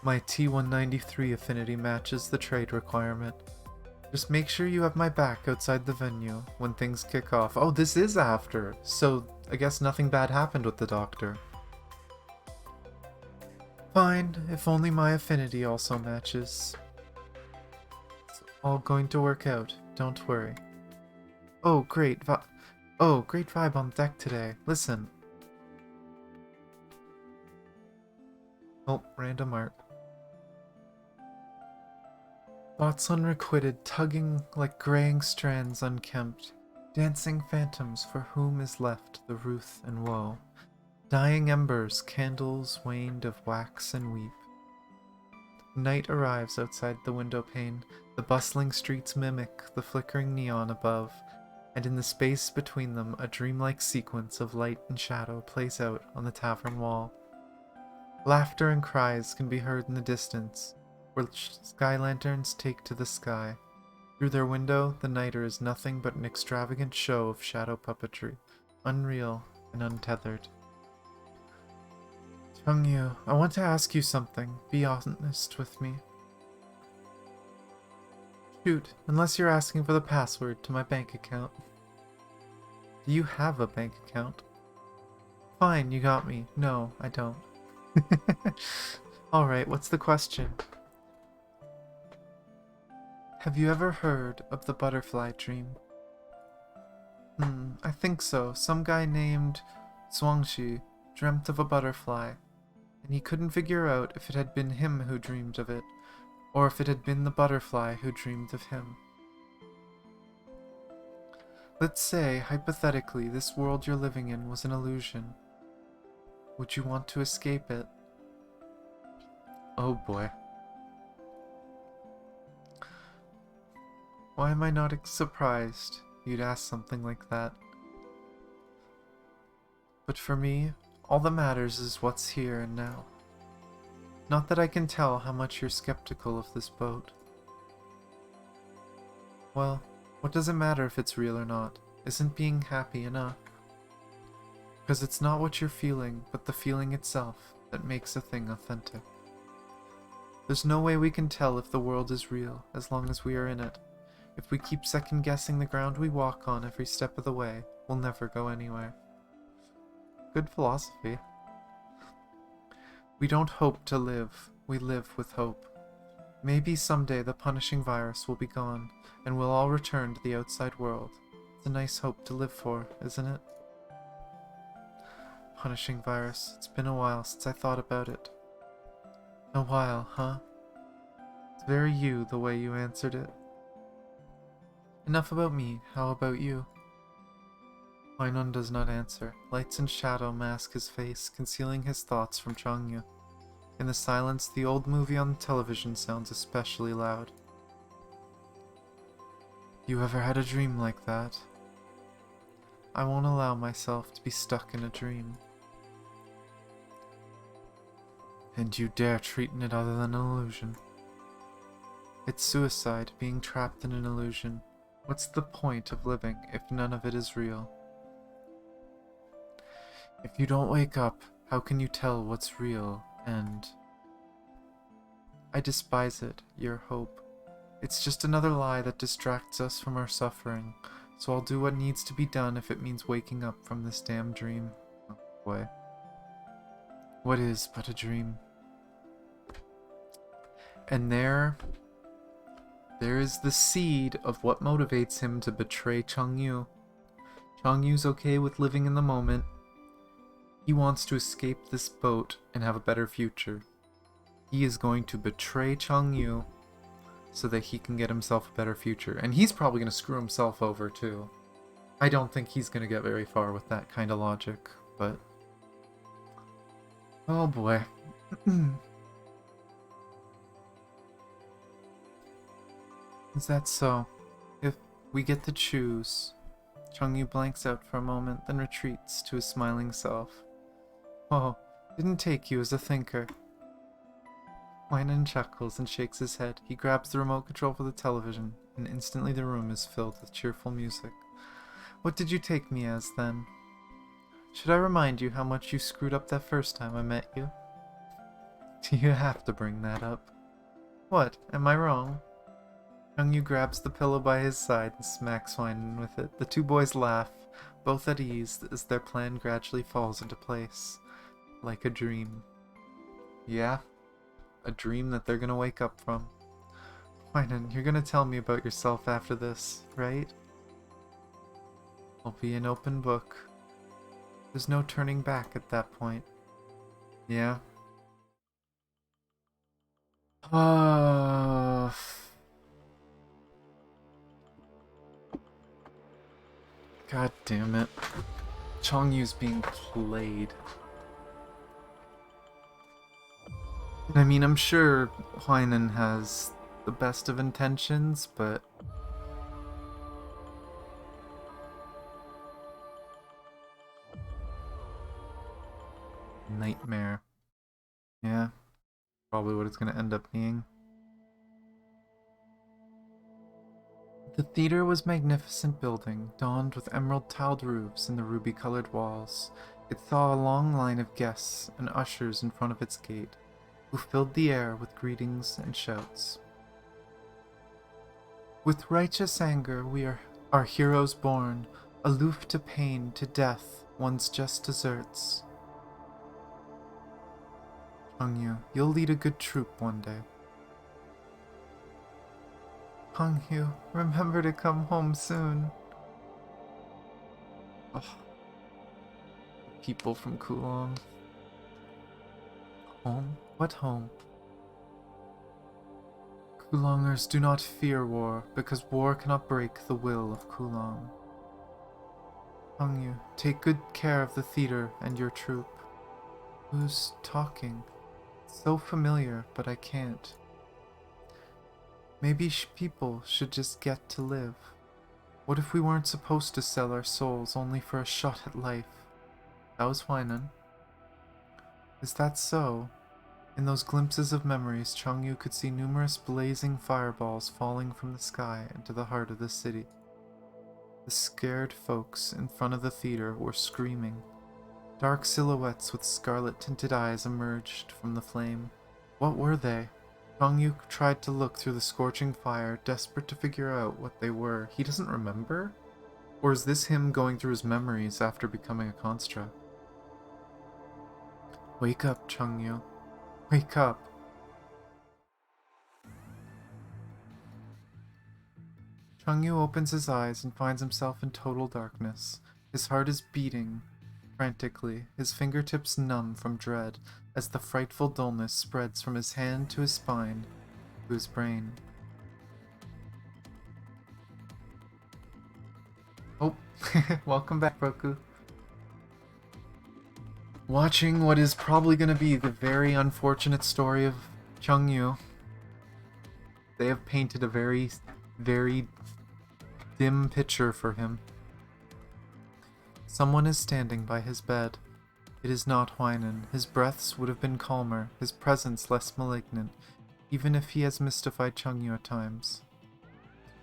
my T193 affinity matches the trade requirement? Just make sure you have my back outside the venue when things kick off. Oh, this is after, so I guess nothing bad happened with the doctor. Fine, if only my affinity also matches. It's all going to work out, don't worry. Oh, great vibe on deck today. Listen. Oh, random art. Thoughts unrequited, tugging like graying strands unkempt, dancing phantoms for whom is left the ruth and woe. Dying embers, candles waned of wax and weep. Night arrives outside the window pane, the bustling streets mimic the flickering neon above, and in the space between them a dreamlike sequence of light and shadow plays out on the tavern wall. Laughter and cries can be heard in the distance, where sky lanterns take to the sky. Through their window, the nighter is nothing but an extravagant show of shadow puppetry, unreal and untethered. Changyu, I want to ask you something. Be honest with me. Shoot, unless you're asking for the password to my bank account. Do you have a bank account? Fine, you got me. No, I don't. Alright, what's the question? Have you ever heard of the butterfly dream? I think so. Some guy named Zhuangxi dreamt of a butterfly, and he couldn't figure out if it had been him who dreamed of it, or if it had been the butterfly who dreamed of him. Let's say, hypothetically, this world you're living in was an illusion. Would you want to escape it? Oh boy. Why am I not surprised you'd ask something like that? But for me, all that matters is what's here and now. Not that I can tell how much you're skeptical of this boat. Well, what does it matter if it's real or not? Isn't being happy enough? Because it's not what you're feeling, but the feeling itself that makes a thing authentic. There's no way we can tell if the world is real as long as we are in it. If we keep second-guessing the ground we walk on every step of the way, we'll never go anywhere. Good philosophy. We don't hope to live, we live with hope. Maybe someday the punishing virus will be gone, and we'll all return to the outside world. It's a nice hope to live for, isn't it? Punishing virus. It's been a while since I thought about it. A while, huh? It's very you, the way you answered it. Enough about me, how about you? Huainon does not answer. Lights and shadow mask his face, concealing his thoughts from Changyu. In the silence, the old movie on the television sounds especially loud. You ever had a dream like that? I won't allow myself to be stuck in a dream. And you dare treat it other than an illusion? It's suicide, being trapped in an illusion. What's the point of living if none of it is real? If you don't wake up, how can you tell what's real and... I despise it, your hope. It's just another lie that distracts us from our suffering, so I'll do what needs to be done if it means waking up from this damn dream. Oh boy. What is but a dream? And there is the seed of what motivates him to betray Changyu. Changyu's okay with living in the moment. He wants to escape this boat and have a better future. He is going to betray Changyu so that he can get himself a better future. And he's probably going to screw himself over too. I don't think he's going to get very far with that kind of logic, but... oh boy. Is that so? If we get to choose... Changyu blanks out for a moment, then retreats to his smiling self. Oh, didn't take you as a thinker. Huainon chuckles and shakes his head. He grabs the remote control for the television, and instantly the room is filled with cheerful music. What did you take me as, then? Should I remind you how much you screwed up that first time I met you? Do you have to bring that up? What? Am I wrong? Changyu grabs the pillow by his side and smacks Huainon with it. The two boys laugh, both at ease as their plan gradually falls into place. Like a dream. Yeah? A dream that they're gonna wake up from. Huainon, you're gonna tell me about yourself after this, right? I'll be an open book. There's no turning back at that point. Yeah? God damn it. Changyu's being played. I mean, I'm sure Huainon has the best of intentions, but... nightmare. Yeah, probably what it's gonna end up being. The theater was a magnificent building, donned with emerald-tiled roofs and the ruby-colored walls. It saw a long line of guests and ushers in front of its gate, who filled the air with greetings and shouts. With righteous anger we are heroes born, aloof to pain, to death, one's just deserts. Changyu, you'll lead a good troop one day. Changyu, remember to come home soon. Oh, people from Kulong. Home? What home? Kulongers do not fear war, because war cannot break the will of Kulong. Changyu, take good care of the theater and your troop. Who's talking? It's so familiar, but I can't. Maybe people should just get to live. What if we weren't supposed to sell our souls only for a shot at life? That was Huainan. Is that so? In those glimpses of memories, Changyu could see numerous blazing fireballs falling from the sky into the heart of the city. The scared folks in front of the theater were screaming. Dark silhouettes with scarlet-tinted eyes emerged from the flame. What were they? Changyu tried to look through the scorching fire, desperate to figure out what they were. He doesn't remember? Or is this him going through his memories after becoming a construct? Wake up, Changyu. Wake up. Changyu opens his eyes and finds himself in total darkness. His heart is beating frantically, his fingertips numb from dread, as the frightful dullness spreads from his hand to his spine, to his brain. Oh, welcome back, Roku. Watching what is probably going to be the very unfortunate story of Changyu. They have painted a very, very dim picture for him. Someone is standing by his bed. It is not Huainan. His breaths would have been calmer, his presence less malignant, even if he has mystified Changyu at times.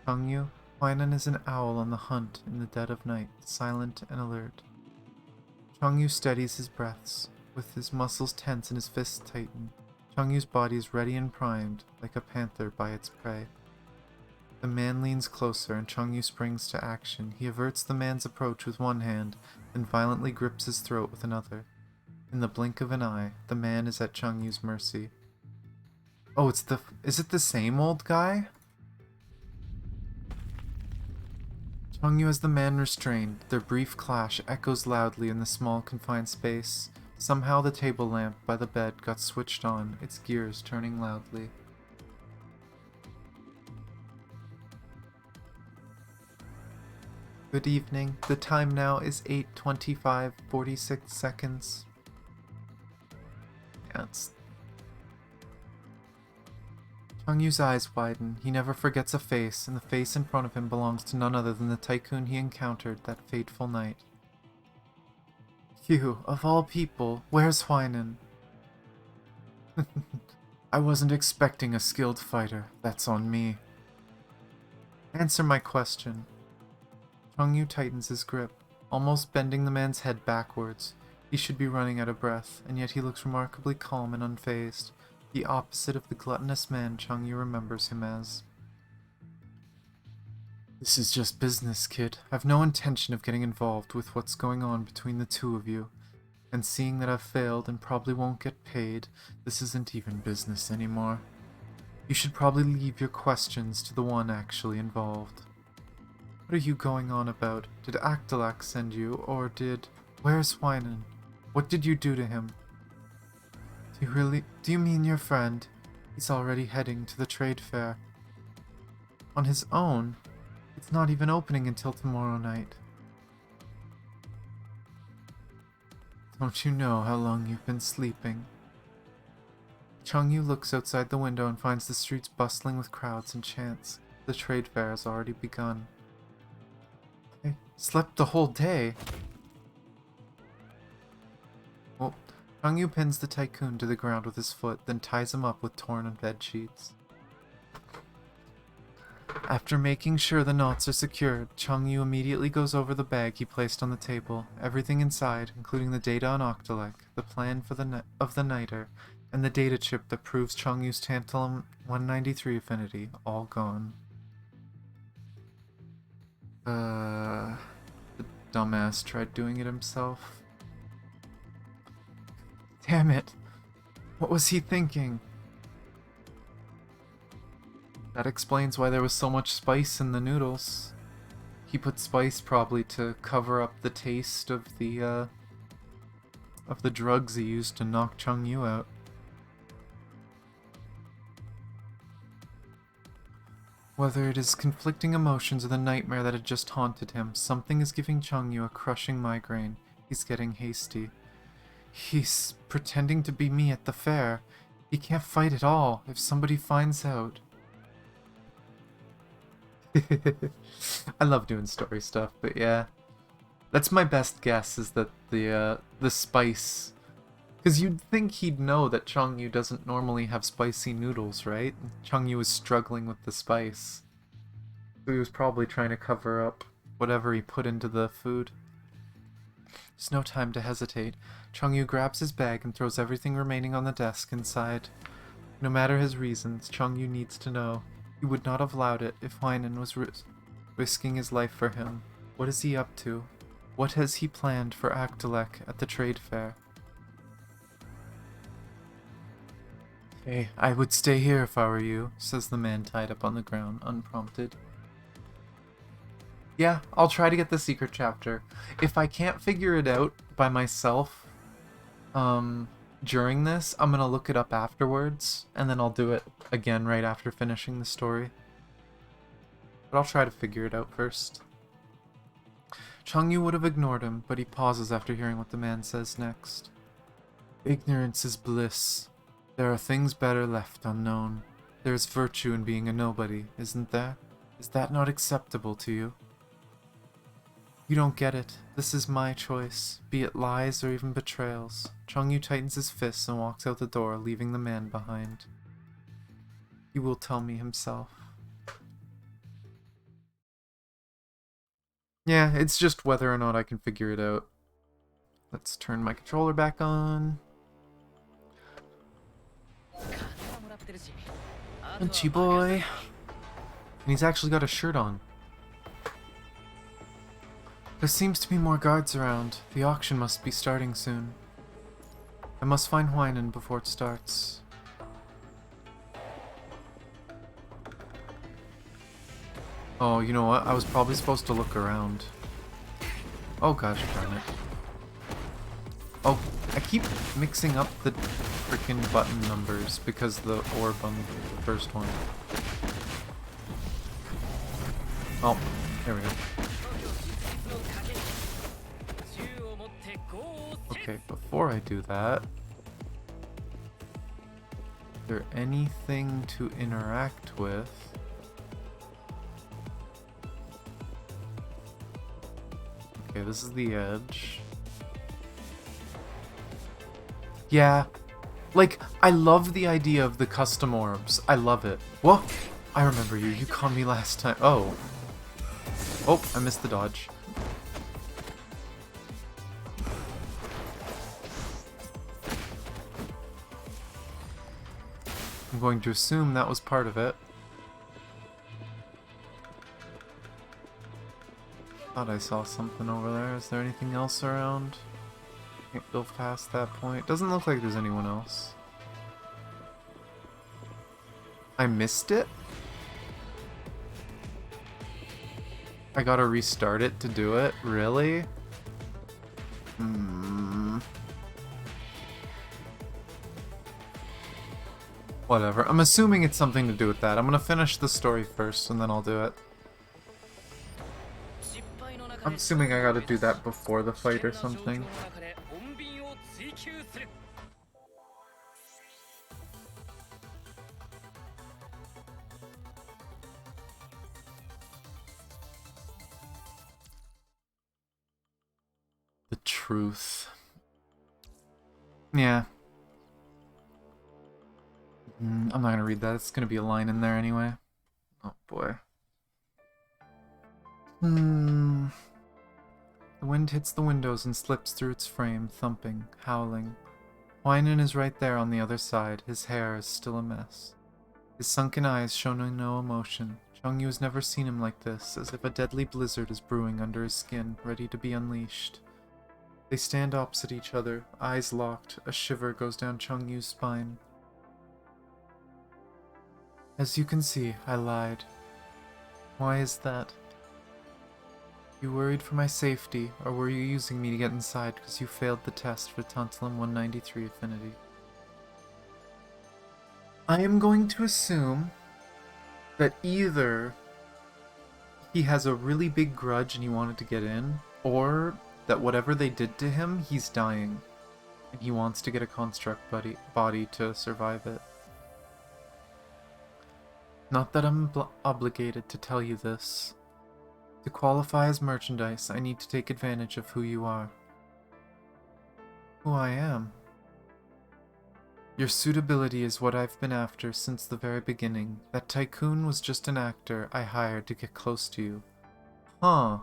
Changyu, Huainan is an owl on the hunt in the dead of night, silent and alert. Changyu steadies his breaths, with his muscles tense and his fists tighten. Changyu's body is ready and primed, like a panther by its prey. The man leans closer, and Changyu springs to action. He averts the man's approach with one hand, then violently grips his throat with another. In the blink of an eye, the man is at Changyu's mercy. Oh, is it the same old guy? Changyu has the man restrained. Their brief clash echoes loudly in the small, confined space. Somehow the table lamp by the bed got switched on, its gears turning loudly. Good evening. The time now is 8:25, 46 seconds. Yes. Changyu's eyes widen. He never forgets a face, and the face in front of him belongs to none other than the tycoon he encountered that fateful night. You, of all people, where's Huainan? I wasn't expecting a skilled fighter. That's on me. Answer my question. Changyu tightens his grip, almost bending the man's head backwards. He should be running out of breath, and yet he looks remarkably calm and unfazed, the opposite of the gluttonous man Changyu remembers him as. This is just business, kid. I've no intention of getting involved with what's going on between the two of you. And seeing that I've failed and probably won't get paid, this isn't even business anymore. You should probably leave your questions to the one actually involved. What are you going on about? Did Actilac send you, or did... Where's Huainan? What did you do to him? Do you mean your friend? He's already heading to the trade fair. On his own? It's not even opening until tomorrow night. Don't you know how long you've been sleeping? Changyu looks outside the window and finds the streets bustling with crowds and chants. The trade fair has already begun. I slept the whole day. Well, Changyu pins the tycoon to the ground with his foot, then ties him up with torn bed sheets. After making sure the knots are secured, Changyu immediately goes over the bag he placed on the table, everything inside, including the data on Octalec, the plan for the Niter, and the data chip that proves Changyu's Tantalum 193 affinity, all gone. The dumbass tried doing it himself. Damn it! What was he thinking? That explains why there was so much spice in the noodles. He put spice probably to cover up the taste of the of the drugs he used to knock Changyu out. Whether it is conflicting emotions or the nightmare that had just haunted him, something is giving Changyu a crushing migraine. He's getting hasty. He's pretending to be me at the fair. He can't fight at all if somebody finds out. I love doing story stuff, but yeah. That's my best guess, is that the spice... Because you'd think he'd know that Changyu doesn't normally have spicy noodles, right? Changyu was struggling with the spice. So he was probably trying to cover up whatever he put into the food. There's no time to hesitate. Changyu grabs his bag and throws everything remaining on the desk inside. No matter his reasons, Changyu needs to know. He would not have allowed it if Huainan was risking his life for him. What is he up to? What has he planned for Akdalek at the trade fair? Hey, I would stay here if I were you, says the man tied up on the ground, unprompted. Yeah, I'll try to get the secret chapter. If I can't figure it out by myself, during this, I'm gonna look it up afterwards, and then I'll do it again right after finishing the story. But I'll try to figure it out first. Changyu would have ignored him, but he pauses after hearing what the man says next. Ignorance is bliss. There are things better left unknown. There is virtue in being a nobody, isn't there? Is that not acceptable to you? You don't get it. This is my choice, be it lies or even betrayals. Changyu tightens his fists and walks out the door, leaving the man behind. He will tell me himself. Yeah, it's just whether or not I can figure it out. Let's turn my controller back on. Punchy boy. And he's actually got a shirt on. There seems to be more guards around. The auction must be starting soon. I must find Huainan before it starts. Oh, you know what? I was probably supposed to look around. Oh gosh darn it. Oh, I keep mixing up the freaking button numbers because the orb on the first one. Oh, there we go. Okay, before I do that, is there anything to interact with? Okay, this is the edge. Yeah, like, I love the idea of the custom orbs. I love it. Whoa! I remember you. You caught me last time. Oh. Oh, I missed the dodge. I'm going to assume that was part of it. Thought I saw something over there. Is there anything else around? Can't go past that point. Doesn't look like there's anyone else. I missed it? I gotta restart it to do it? Really? Whatever. I'm assuming it's something to do with that. I'm gonna finish the story first and then I'll do it. I'm assuming I gotta do that before the fight or something. The truth. Yeah. I'm not gonna read that. It's gonna be a line in there anyway. Oh boy. The wind hits the windows and slips through its frame, thumping, howling. Huainan is right there on the other side. His hair is still a mess. His sunken eyes show no emotion. Changyu has never seen him like this, as if a deadly blizzard is brewing under his skin, ready to be unleashed. They stand opposite each other, eyes locked. A shiver goes down Changyu's spine. As you can see, I lied. Why is that? You worried for my safety, or were you using me to get inside because you failed the test for Tantalum 193 affinity? I am going to assume that either he has a really big grudge and he wanted to get in, or that whatever they did to him, he's dying, and he wants to get a construct body to survive it. Not that I'm obligated to tell you this. To qualify as merchandise, I need to take advantage of who you are. Who I am. Your suitability is what I've been after since the very beginning. That tycoon was just an actor I hired to get close to you. Huh.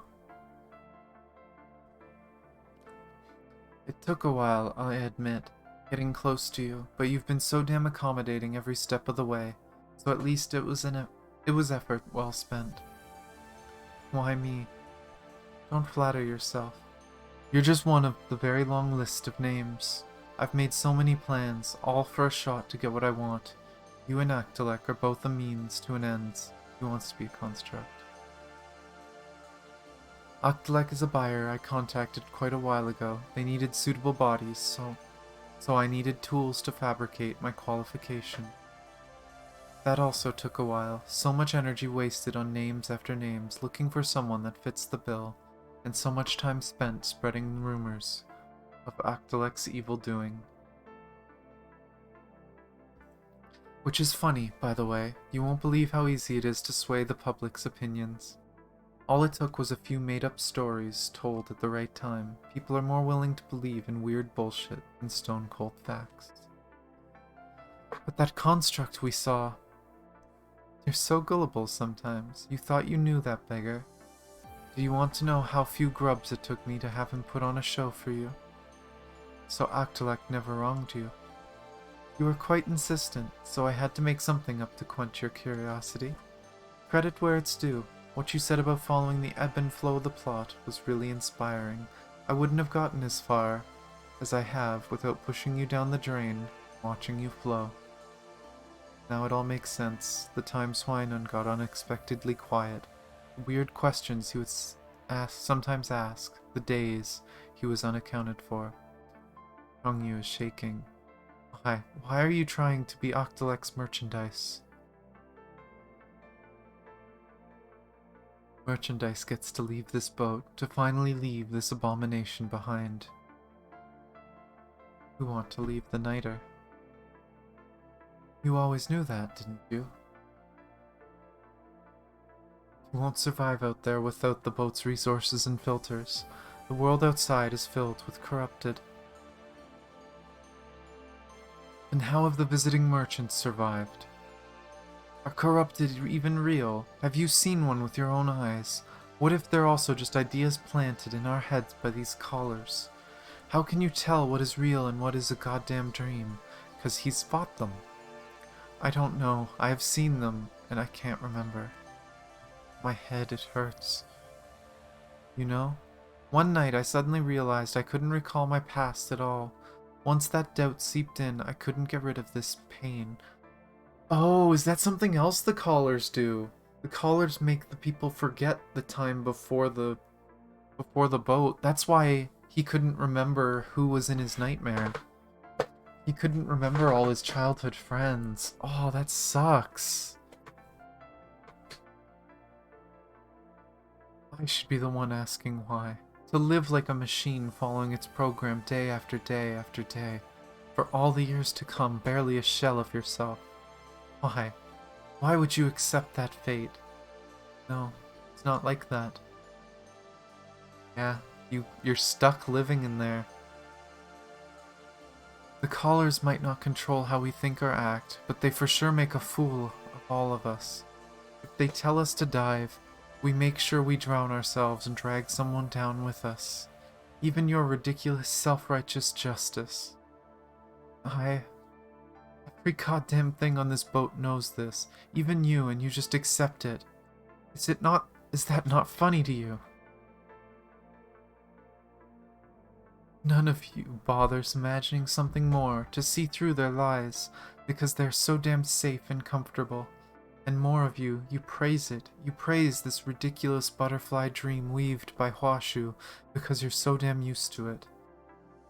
It took a while, I admit, getting close to you, but you've been so damn accommodating every step of the way, so at least it was effort well spent. Why me? Don't flatter yourself. You're just one of the very long list of names. I've made so many plans, all for a shot to get what I want. You and Actelec are both a means to an end. He wants to be a construct. Actelec is a buyer I contacted quite a while ago. They needed suitable bodies, so I needed tools to fabricate my qualification. That also took a while. So much energy wasted on names after names, looking for someone that fits the bill, and so much time spent spreading rumors of Actelec's evil doing. Which is funny, by the way. You won't believe how easy it is to sway the public's opinions. All it took was a few made-up stories told at the right time. People are more willing to believe in weird bullshit than stone-cold facts. But that construct we saw... You're so gullible sometimes. You thought you knew that beggar. Do you want to know how few grubs it took me to have him put on a show for you? So Actelec never wronged you. You were quite insistent, so I had to make something up to quench your curiosity. Credit where it's due. What you said about following the ebb and flow of the plot was really inspiring. I wouldn't have gotten as far as I have without pushing you down the drain, watching you flow. Now it all makes sense. The time Swinun got unexpectedly quiet. The weird questions he would sometimes ask. The days he was unaccounted for. Changyu is shaking. Why are you trying to be Actelec's merchandise? Merchandise gets to leave this boat, to finally leave this abomination behind. You want to leave the Niter. You always knew that, didn't you? You won't survive out there without the boat's resources and filters. The world outside is filled with corrupted. And how have the visiting merchants survived? Are corrupted even real? Have you seen one with your own eyes? What if they're also just ideas planted in our heads by these callers? How can you tell what is real and what is a goddamn dream? 'Cause he's fought them. I don't know. I have seen them, and I can't remember. My head, it hurts. You know? One night I suddenly realized I couldn't recall my past at all. Once that doubt seeped in, I couldn't get rid of this pain. Oh, is that something else the callers do? The callers make the people forget the time before the boat. That's why he couldn't remember who was in his nightmare. He couldn't remember all his childhood friends. Oh, that sucks. I should be the one asking why. To live like a machine following its program day after day after day. For all the years to come, barely a shell of yourself. Why? Why would you accept that fate? No, it's not like that. Yeah, you're stuck living in there. The callers might not control how we think or act, but they for sure make a fool of all of us. If they tell us to dive, we make sure we drown ourselves and drag someone down with us. Even your ridiculous self-righteous justice. Every goddamn thing on this boat knows this. Even you, and you just accept it. Is that not funny to you? None of you bothers imagining something more, to see through their lies, because they're so damn safe and comfortable. And more of you, you praise it. You praise this ridiculous butterfly dream weaved by Huashu because you're so damn used to it.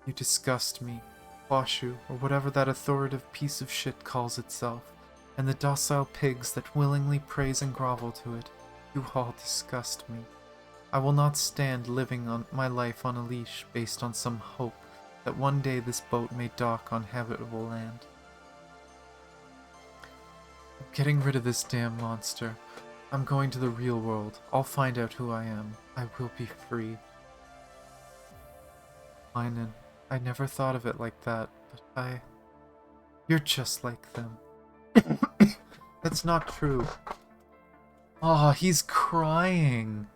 You disgust me. Huashu, or whatever that authoritative piece of shit calls itself, and the docile pigs that willingly praise and grovel to it. You all disgust me. I will not stand living on my life on a leash based on some hope that one day this boat may dock on habitable land. I'm getting rid of this damn monster. I'm going to the real world. I'll find out who I am. I will be free. Linen, I never thought of it like that, but You're just like them. That's not true. Oh, he's crying.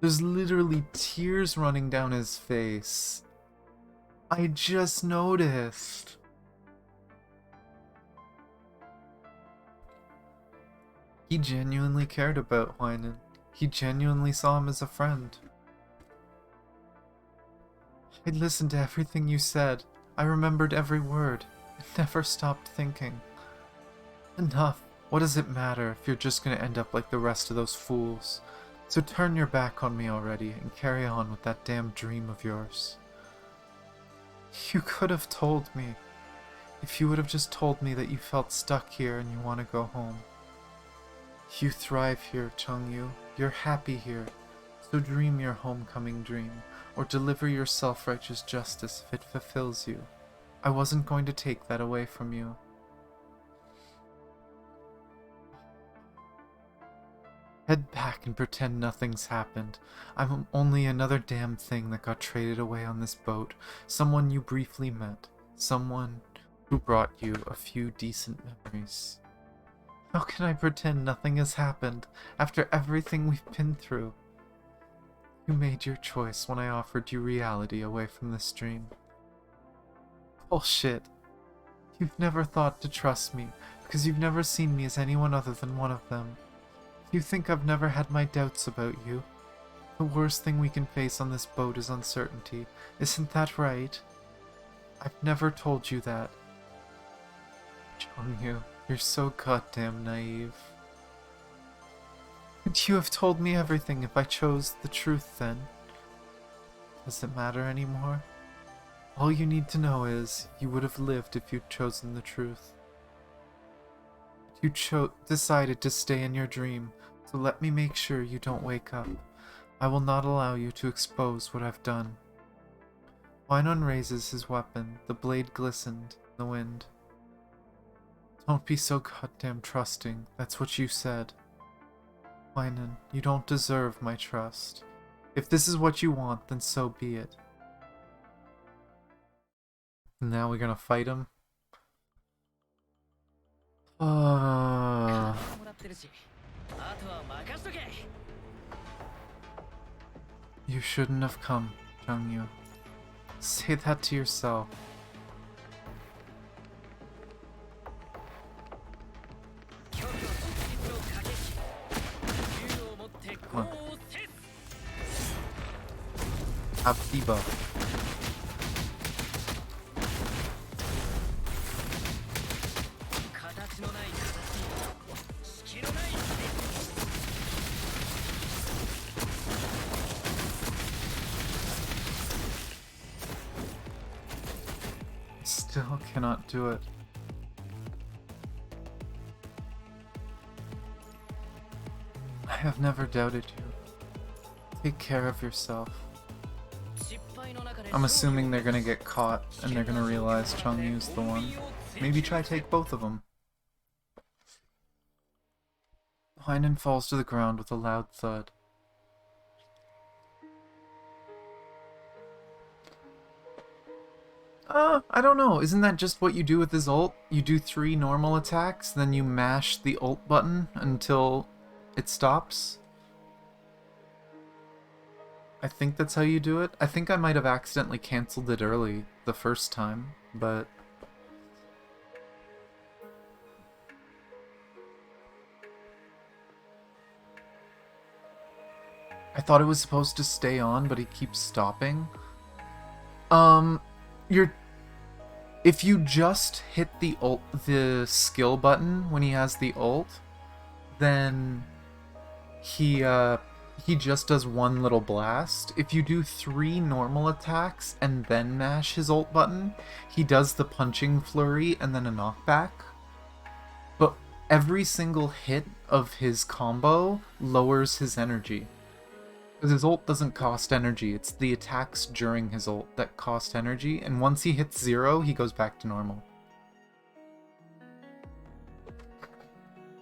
There's literally tears running down his face. I just noticed. He genuinely cared about Huainan. He genuinely saw him as a friend. I listened to everything you said. I remembered every word. I never stopped thinking. Enough. What does it matter if you're just gonna end up like the rest of those fools? So turn your back on me already and carry on with that damn dream of yours. You could have told me. If you would have just told me that you felt stuck here and you want to go home. You thrive here, Changyu. You're happy here. So dream your homecoming dream, or deliver your self-righteous justice if it fulfills you. I wasn't going to take that away from you. Head back and pretend nothing's happened. I'm only another damn thing that got traded away on this boat. Someone you briefly met. Someone who brought you a few decent memories. How can I pretend nothing has happened after everything we've been through? You made your choice when I offered you reality away from this dream. Bullshit. You've never thought to trust me because you've never seen me as anyone other than one of them. You think I've never had my doubts about you. The worst thing we can face on this boat is uncertainty. Isn't that right? I've never told you that. Changyu, you're so goddamn naive. Could you have told me everything if I chose the truth then? Does it matter anymore? All you need to know is, you would have lived if you'd chosen the truth. You decided to stay in your dream, so let me make sure you don't wake up. I will not allow you to expose what I've done. Huainan raises his weapon. The blade glistened in the wind. Don't be so goddamn trusting. That's what you said. Huainan, you don't deserve my trust. If this is what you want, then so be it. Now we're gonna fight him? You shouldn't have come, Changyu. Say that to yourself. Come on. Have debuff. Still cannot do it. I have never doubted you. Take care of yourself. I'm assuming they're gonna get caught and they're gonna realize Changyu's the one. Maybe try take both of them. Huainan falls to the ground with a loud thud. I don't know. Isn't that just what you do with his ult? You do 3 normal attacks, then you mash the ult button until it stops? I think that's how you do it. I think I might have accidentally cancelled it early the first time, but... I thought it was supposed to stay on, but it keeps stopping. If you just hit the skill button when he has the ult, then he just does one little blast. If you do 3 normal attacks and then mash his ult button, he does the punching flurry and then a knockback. But every single hit of his combo lowers his energy. Because his ult doesn't cost energy, it's the attacks during his ult that cost energy, and once he hits 0, he goes back to normal.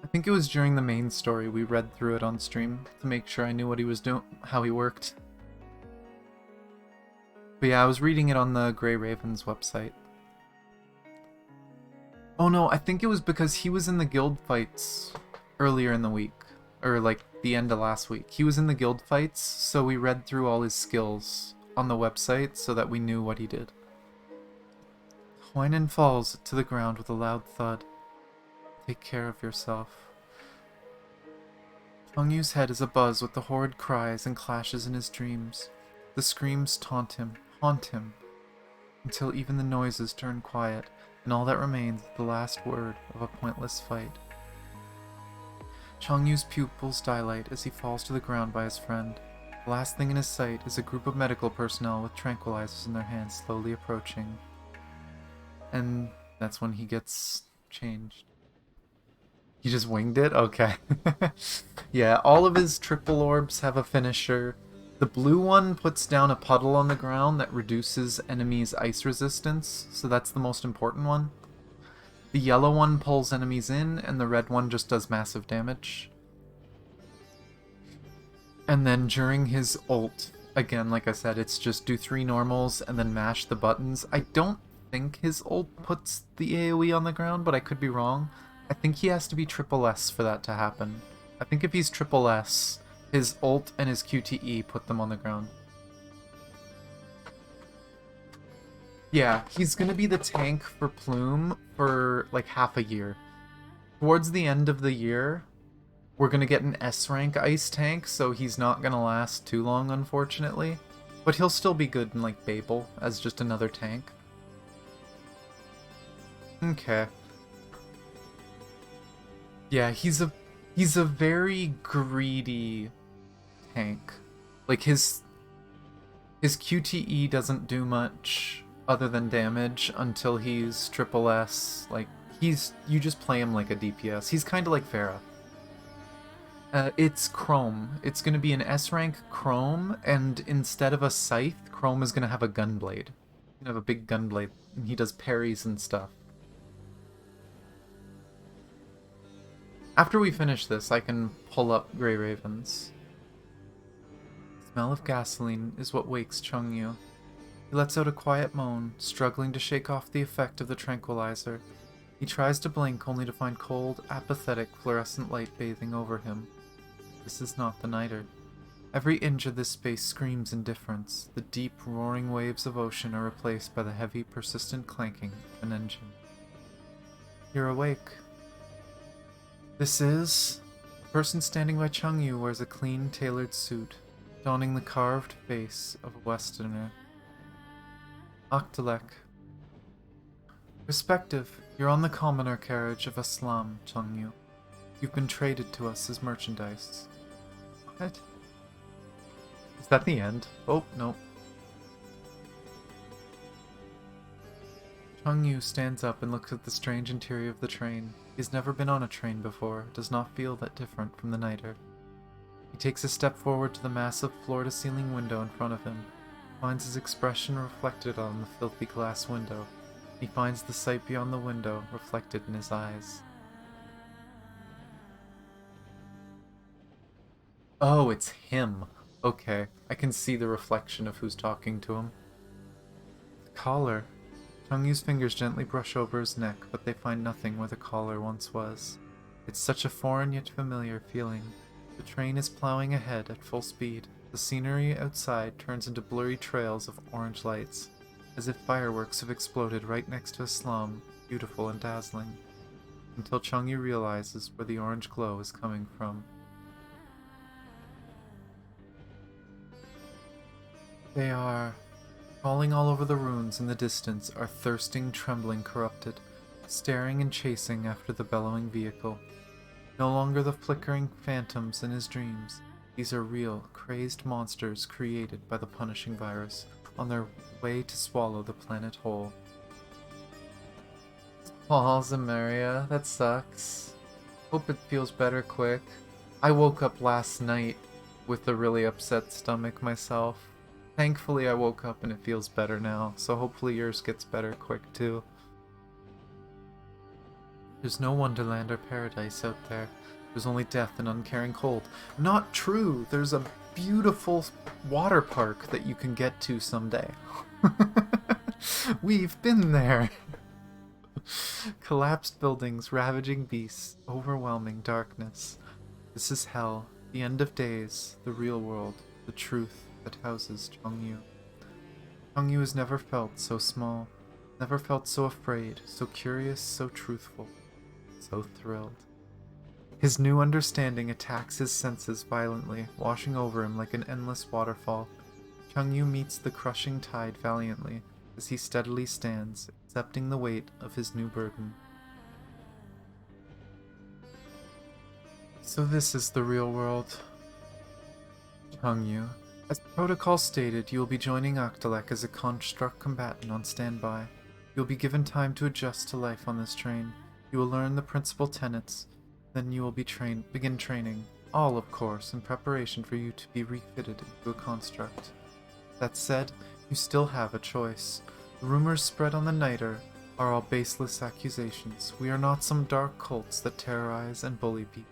I think it was during the main story we read through it on stream to make sure I knew what he was doing, how he worked. But yeah, I was reading it on the Grey Ravens website. Oh no, I think it was because he was in the guild fights earlier in the week. Or like the end of last week. He was in the guild fights, so we read through all his skills on the website so that we knew what he did. Huainan falls to the ground with a loud thud. Take care of yourself. Changyu's head is abuzz with the horrid cries and clashes in his dreams. The screams taunt him, haunt him, until even the noises turn quiet, and all that remains is the last word of a pointless fight. Changyu's pupils dilate as he falls to the ground by his friend. The last thing in his sight is a group of medical personnel with tranquilizers in their hands slowly approaching. And that's when he gets changed. He just winged it? Okay. Yeah, all of his triple orbs have a finisher. The blue one puts down a puddle on the ground that reduces enemies' ice resistance, so that's the most important one. The yellow one pulls enemies in, and the red one just does massive damage. And then during his ult, again, like I said, it's just do 3 normals and then mash the buttons. I don't think his ult puts the AoE on the ground, but I could be wrong. I think he has to be triple S for that to happen. I think if he's triple S, his ult and his QTE put them on the ground. Yeah, he's gonna be the tank for Plume for like half a year. Towards the end of the year, we're gonna get an S rank ice tank, so he's not gonna last too long, unfortunately. But he'll still be good in like Babel as just another tank. Okay. Yeah, he's a very greedy tank. Like his QTE doesn't do much other than damage until he's triple S. Like you just play him like a DPS. He's kind of like Pharah. It's Chrome. It's going to be an S rank Chrome, and instead of a scythe, Chrome is going to have a gunblade. He's going to have a big gunblade, and he does parries and stuff. After we finish this, I can pull up Grey Ravens. The smell of gasoline is what wakes Changyu. He lets out a quiet moan, struggling to shake off the effect of the tranquilizer. He tries to blink only to find cold, apathetic, fluorescent light bathing over him. This is not the Niter. Every inch of this space screams indifference. The deep, roaring waves of ocean are replaced by the heavy, persistent clanking of an engine. You're awake. This is... The person standing by Changyu wears a clean, tailored suit, donning the carved face of a Westerner. Aktelek. Perspective, you're on the commoner carriage of Islam, Changyu. You've been traded to us as merchandise. What? Is that the end? Oh, no. Changyu stands up and looks at the strange interior of the train. He's never been on a train before, does not feel that different from the Niter. He takes a step forward to the massive floor-to-ceiling window in front of him, finds his expression reflected on the filthy glass window. He finds the sight beyond the window reflected in his eyes. Oh, it's him. Okay, I can see the reflection of who's talking to him. The collar. Changyu's fingers gently brush over his neck, but they find nothing where the collar once was. It's such a foreign yet familiar feeling. The train is plowing ahead at full speed. The scenery outside turns into blurry trails of orange lights, as if fireworks have exploded right next to Islam, beautiful and dazzling, until Changyu realizes where the orange glow is coming from. They are... Crawling all over the ruins in the distance are thirsting, trembling, corrupted, staring and chasing after the bellowing vehicle. No longer the flickering phantoms in his dreams. These are real, crazed monsters created by the punishing virus on their way to swallow the planet whole. Aw, Zamaria, that sucks. Hope it feels better quick. I woke up last night with a really upset stomach myself. Thankfully, I woke up and it feels better now, so hopefully yours gets better quick too. There's no wonderland or paradise out there. There's only death and uncaring cold. Not true! There's a beautiful water park that you can get to someday. We've been there! Collapsed buildings, ravaging beasts, overwhelming darkness. This is hell, the end of days, the real world, the truth that houses Changyu. Changyu has never felt so small, never felt so afraid, so curious, so truthful, so thrilled. His new understanding attacks his senses violently, washing over him like an endless waterfall. Changyu meets the crushing tide valiantly, as he steadily stands, accepting the weight of his new burden. So this is the real world. Changyu. As protocol stated, you will be joining Octalek as a construct combatant on standby. You will be given time to adjust to life on this train. You will learn the principal tenets, then you will begin training. All, of course, in preparation for you to be refitted into a construct. That said, you still have a choice. The rumors spread on the Niter are all baseless accusations. We are not some dark cults that terrorize and bully people.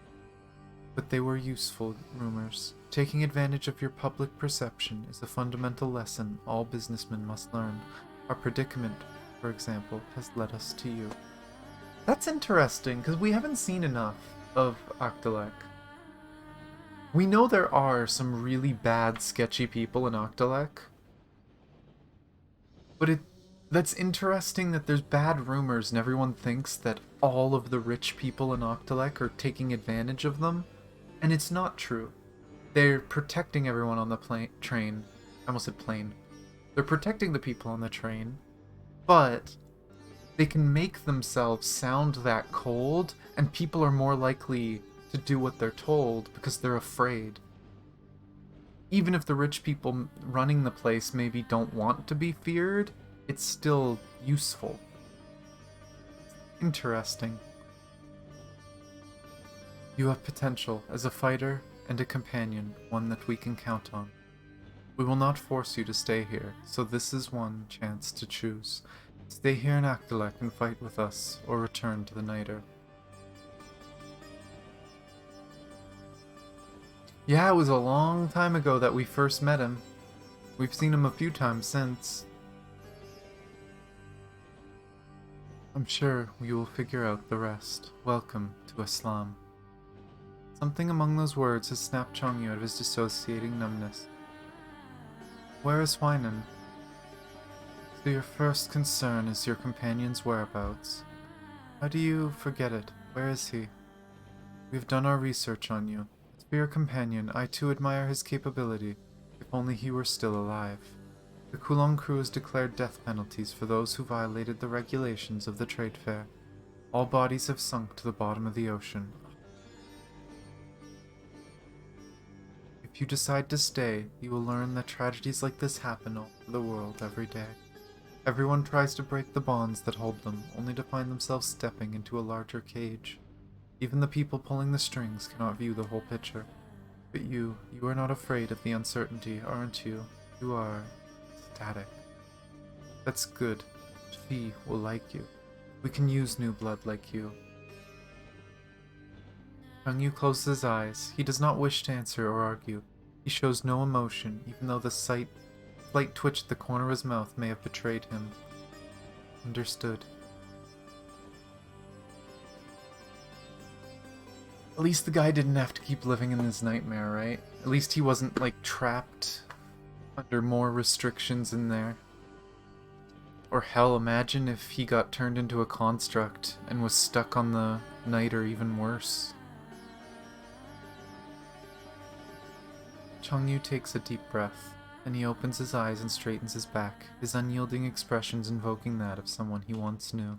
But they were useful rumors. Taking advantage of your public perception is a fundamental lesson all businessmen must learn. Our predicament, for example, has led us to you. That's interesting, because we haven't seen enough of Octalek. We know there are some really bad, sketchy people in Octalek. But that's interesting that there's bad rumors and everyone thinks that all of the rich people in Octalek are taking advantage of them. And it's not true. They're protecting everyone on the train. I almost said plane. They're protecting the people on the train, but they can make themselves sound that cold, and people are more likely to do what they're told because they're afraid. Even if the rich people running the place maybe don't want to be feared, it's still useful. Interesting. You have potential as a fighter and a companion, one that we can count on. We will not force you to stay here, so this is one chance to choose. Stay here in Octalek and fight with us, or return to the Niter. Yeah, it was a long time ago that we first met him. We've seen him a few times since. I'm sure we will figure out the rest. Welcome to Islam. Something among those words has snapped Changyu out of his dissociating numbness. Where is Wynan? So your first concern is your companion's whereabouts. How do you forget it? Where is he? We've done our research on you. As for your companion, I too admire his capability, if only he were still alive. The Kulong crew has declared death penalties for those who violated the regulations of the trade fair. All bodies have sunk to the bottom of the ocean. If you decide to stay, you will learn that tragedies like this happen all over the world every day. Everyone tries to break the bonds that hold them, only to find themselves stepping into a larger cage. Even the people pulling the strings cannot view the whole picture. But you are not afraid of the uncertainty, aren't you? You are static. That's good. She will like you. We can use new blood like you. Changyu closes his eyes. He does not wish to answer or argue. He shows no emotion, even though the slight twitch at the corner of his mouth may have betrayed him. Understood. At least the guy didn't have to keep living in this nightmare, right? At least he wasn't, like, trapped under more restrictions in there. Or hell, imagine if he got turned into a construct and was stuck on the night, or even worse. Changyu takes a deep breath. Then he opens his eyes and straightens his back, his unyielding expressions invoking that of someone he once knew.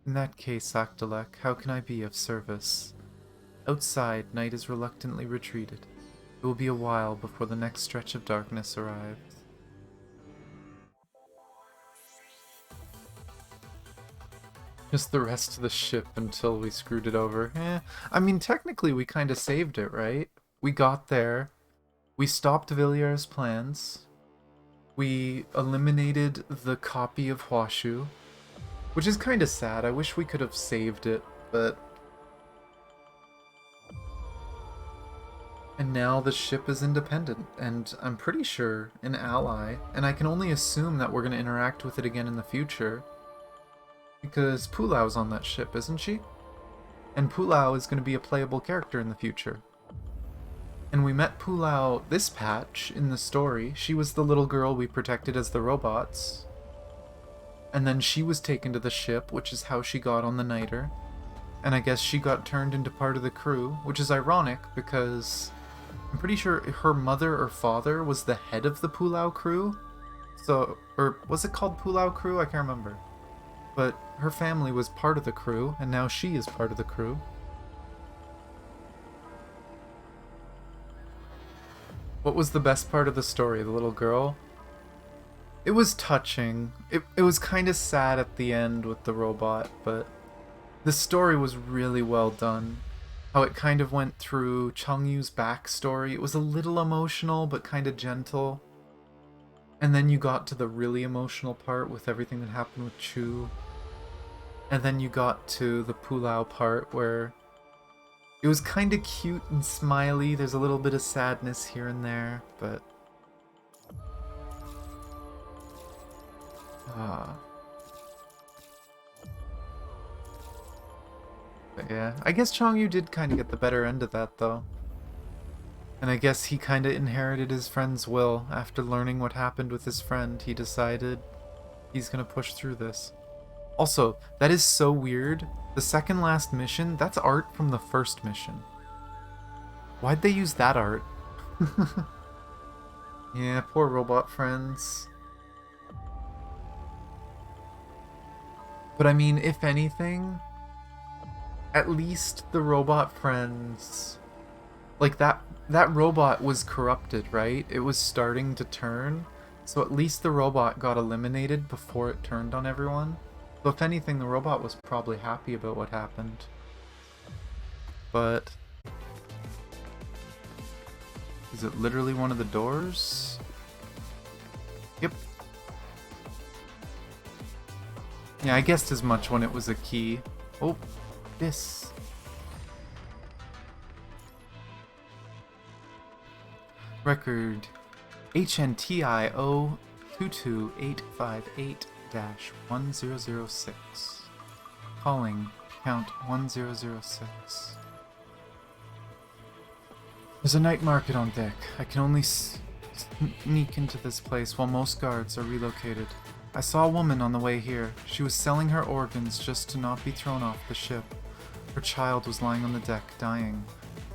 In that case, Octalek, how can I be of service? Outside, night is reluctantly retreated. It will be a while before the next stretch of darkness arrives. Just the rest of the ship until we screwed it over. I mean, technically we kind of saved it, right? We got there. We stopped Villier's plans. We eliminated the copy of Huashu, which is kind of sad. I wish we could have saved it, but... And now the ship is independent, and I'm pretty sure an ally, and I can only assume that we're going to interact with it again in the future. Because Pulau's on that ship, isn't she? And Pulau is going to be a playable character in the future. And we met Pulau this patch in the story. She was the little girl we protected as the robots. And then she was taken to the ship, which is how she got on the Niter. And I guess she got turned into part of the crew, which is ironic because I'm pretty sure her mother or father was the head of the Pulau crew. So, or was it called Pulau crew? I can't remember. But her family was part of the crew, and now she is part of the crew. What was the best part of the story? The little girl? It was touching. It was kind of sad at the end with the robot, but the story was really well done. How it kind of went through Changyu's backstory. It was a little emotional, but kind of gentle. And then you got to the really emotional part with everything that happened with Chu. And then you got to the Pulau part where it was kind of cute and smiley. There's a little bit of sadness here and there, but... But yeah, I guess Changyu did kind of get the better end of that, though. And I guess he kind of inherited his friend's will. After learning what happened with his friend, he decided he's gonna push through this. Also, that is so weird. The second last mission, that's art from the first mission. Why'd they use that art? Yeah, poor robot friends. But I mean, if anything, at least the robot friends... Like, that robot was corrupted, right? It was starting to turn. So at least the robot got eliminated before it turned on everyone. So if anything, the robot was probably happy about what happened. But... Is it literally one of the doors? Yep. Yeah, I guessed as much when it was a key. Oh, this... Record HNTIO 22858-1006. Calling count 1006. There's a night market on deck. I can only sneak into this place while most guards are relocated. I saw a woman on the way here. She was selling her organs just to not be thrown off the ship. Her child was lying on the deck, dying,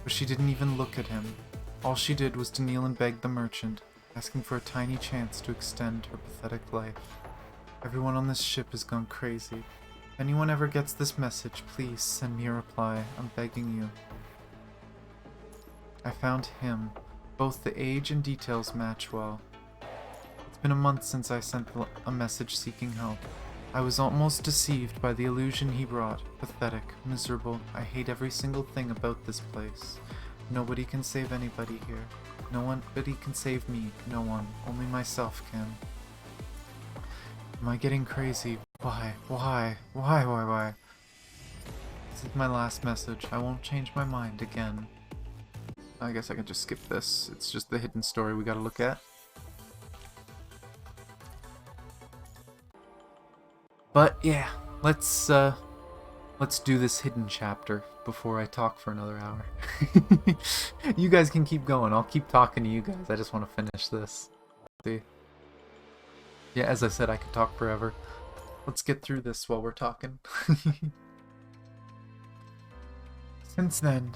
but she didn't even look at him. All she did was to kneel and beg the merchant, asking for a tiny chance to extend her pathetic life. Everyone on this ship has gone crazy. If anyone ever gets this message, please send me a reply. I'm begging you. I found him. Both the age and details match well. It's been a month since I sent a message seeking help. I was almost deceived by the illusion he brought. Pathetic, miserable. I hate every single thing about this place. Nobody can save anybody here. Nobody can save me. No one. Only myself can. Am I getting crazy? Why? Why? Why? This is my last message. I won't change my mind again. I guess I can just skip this. It's just the hidden story we gotta look at. But yeah, let's do this hidden chapter before I talk for another hour. You guys can keep going. I'll keep talking to you guys. I just want to finish this. See? Yeah, as I said, I could talk forever. Let's get through this while we're talking. Since then,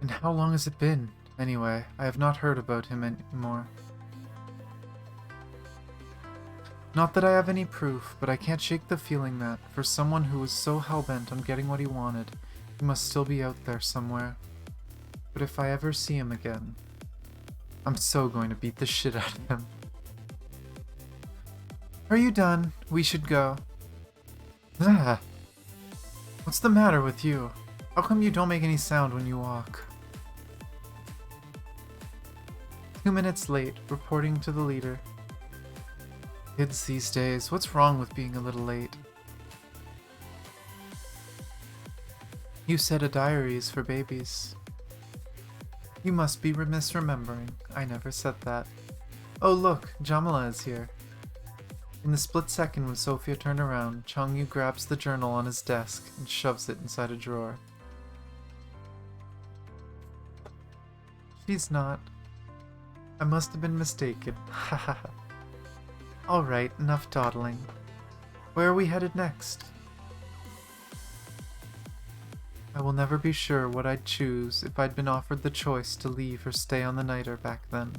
and how long has it been? Anyway, I have not heard about him anymore. Not that I have any proof, but I can't shake the feeling that, for someone who was so hellbent on getting what he wanted, he must still be out there somewhere. but if I ever see him again, I'm so going to beat the shit out of him. Are you done? We should go. Ah. What's the matter with you? How come you don't make any sound when you walk? 2 minutes late, reporting to the leader. Kids these days, what's wrong with being a little late? You said a diary is for babies. You must be misremembering. I never said that. Oh look, Jamala is here. In the split second when Sophia turned around, Changyu grabs the journal on his desk and shoves it inside a drawer. She's not. I must have been mistaken. Hahaha. Alright, enough dawdling. Where are we headed next? I will never be sure what I'd choose if I'd been offered the choice to leave or stay on the niter back then.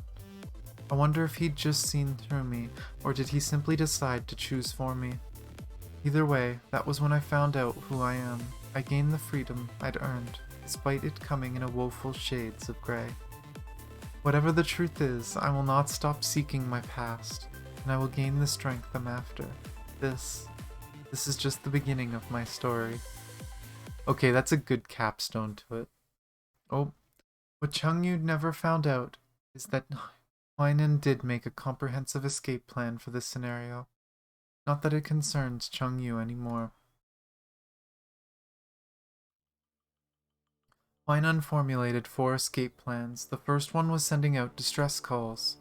I wonder if he'd just seen through me, or did he simply decide to choose for me? Either way, that was when I found out who I am. I gained the freedom I'd earned, despite it coming in a woeful shades of grey. Whatever the truth is, I will not stop seeking my past, and I will gain the strength I'm after. This is just the beginning of my story. Okay, that's a good capstone to it. Oh, what Changyu never found out is that Huainan did make a comprehensive escape plan for this scenario. Not that it concerns Changyu anymore. Huainan formulated 4 escape plans. The first one was sending out distress calls.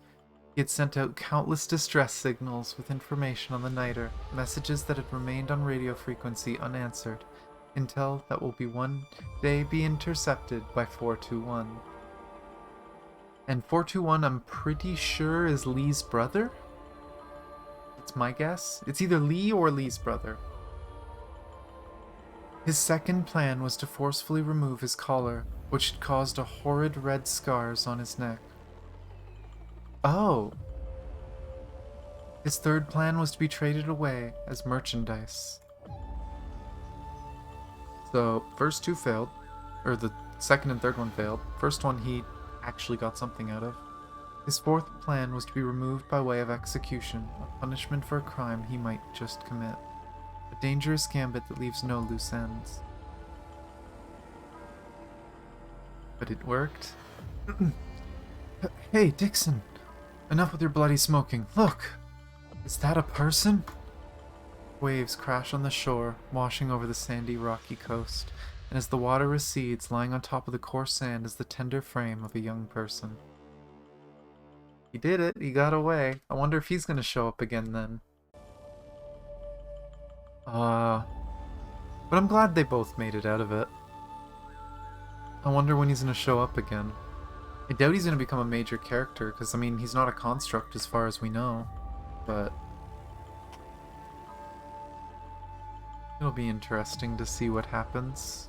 He had sent out countless distress signals with information on the niter, messages that had remained on radio frequency unanswered. Intel that will one day be intercepted by 421. And 421, I'm pretty sure, is Lee's brother? That's my guess. It's either Lee or Lee's brother. His second plan was to forcefully remove his collar, which had caused a horrid red scars on his neck. Oh! His third plan was to be traded away as merchandise. So, first 2 failed, or the second and third one failed. First one he actually got something out of. His fourth plan was to be removed by way of execution, a punishment for a crime he might just commit. A dangerous gambit that leaves no loose ends. But it worked. Hey, Dixon! Enough with your bloody smoking. Look! Is that a person? Waves crash on the shore, washing over the sandy, rocky coast, and as the water recedes, lying on top of the coarse sand is the tender frame of a young person. He did it, he got away. I wonder if he's gonna show up again then. But I'm glad they both made it out of it. I wonder when he's gonna show up again. I doubt he's gonna become a major character, because, I mean, he's not a construct as far as we know, but it'll be interesting to see what happens.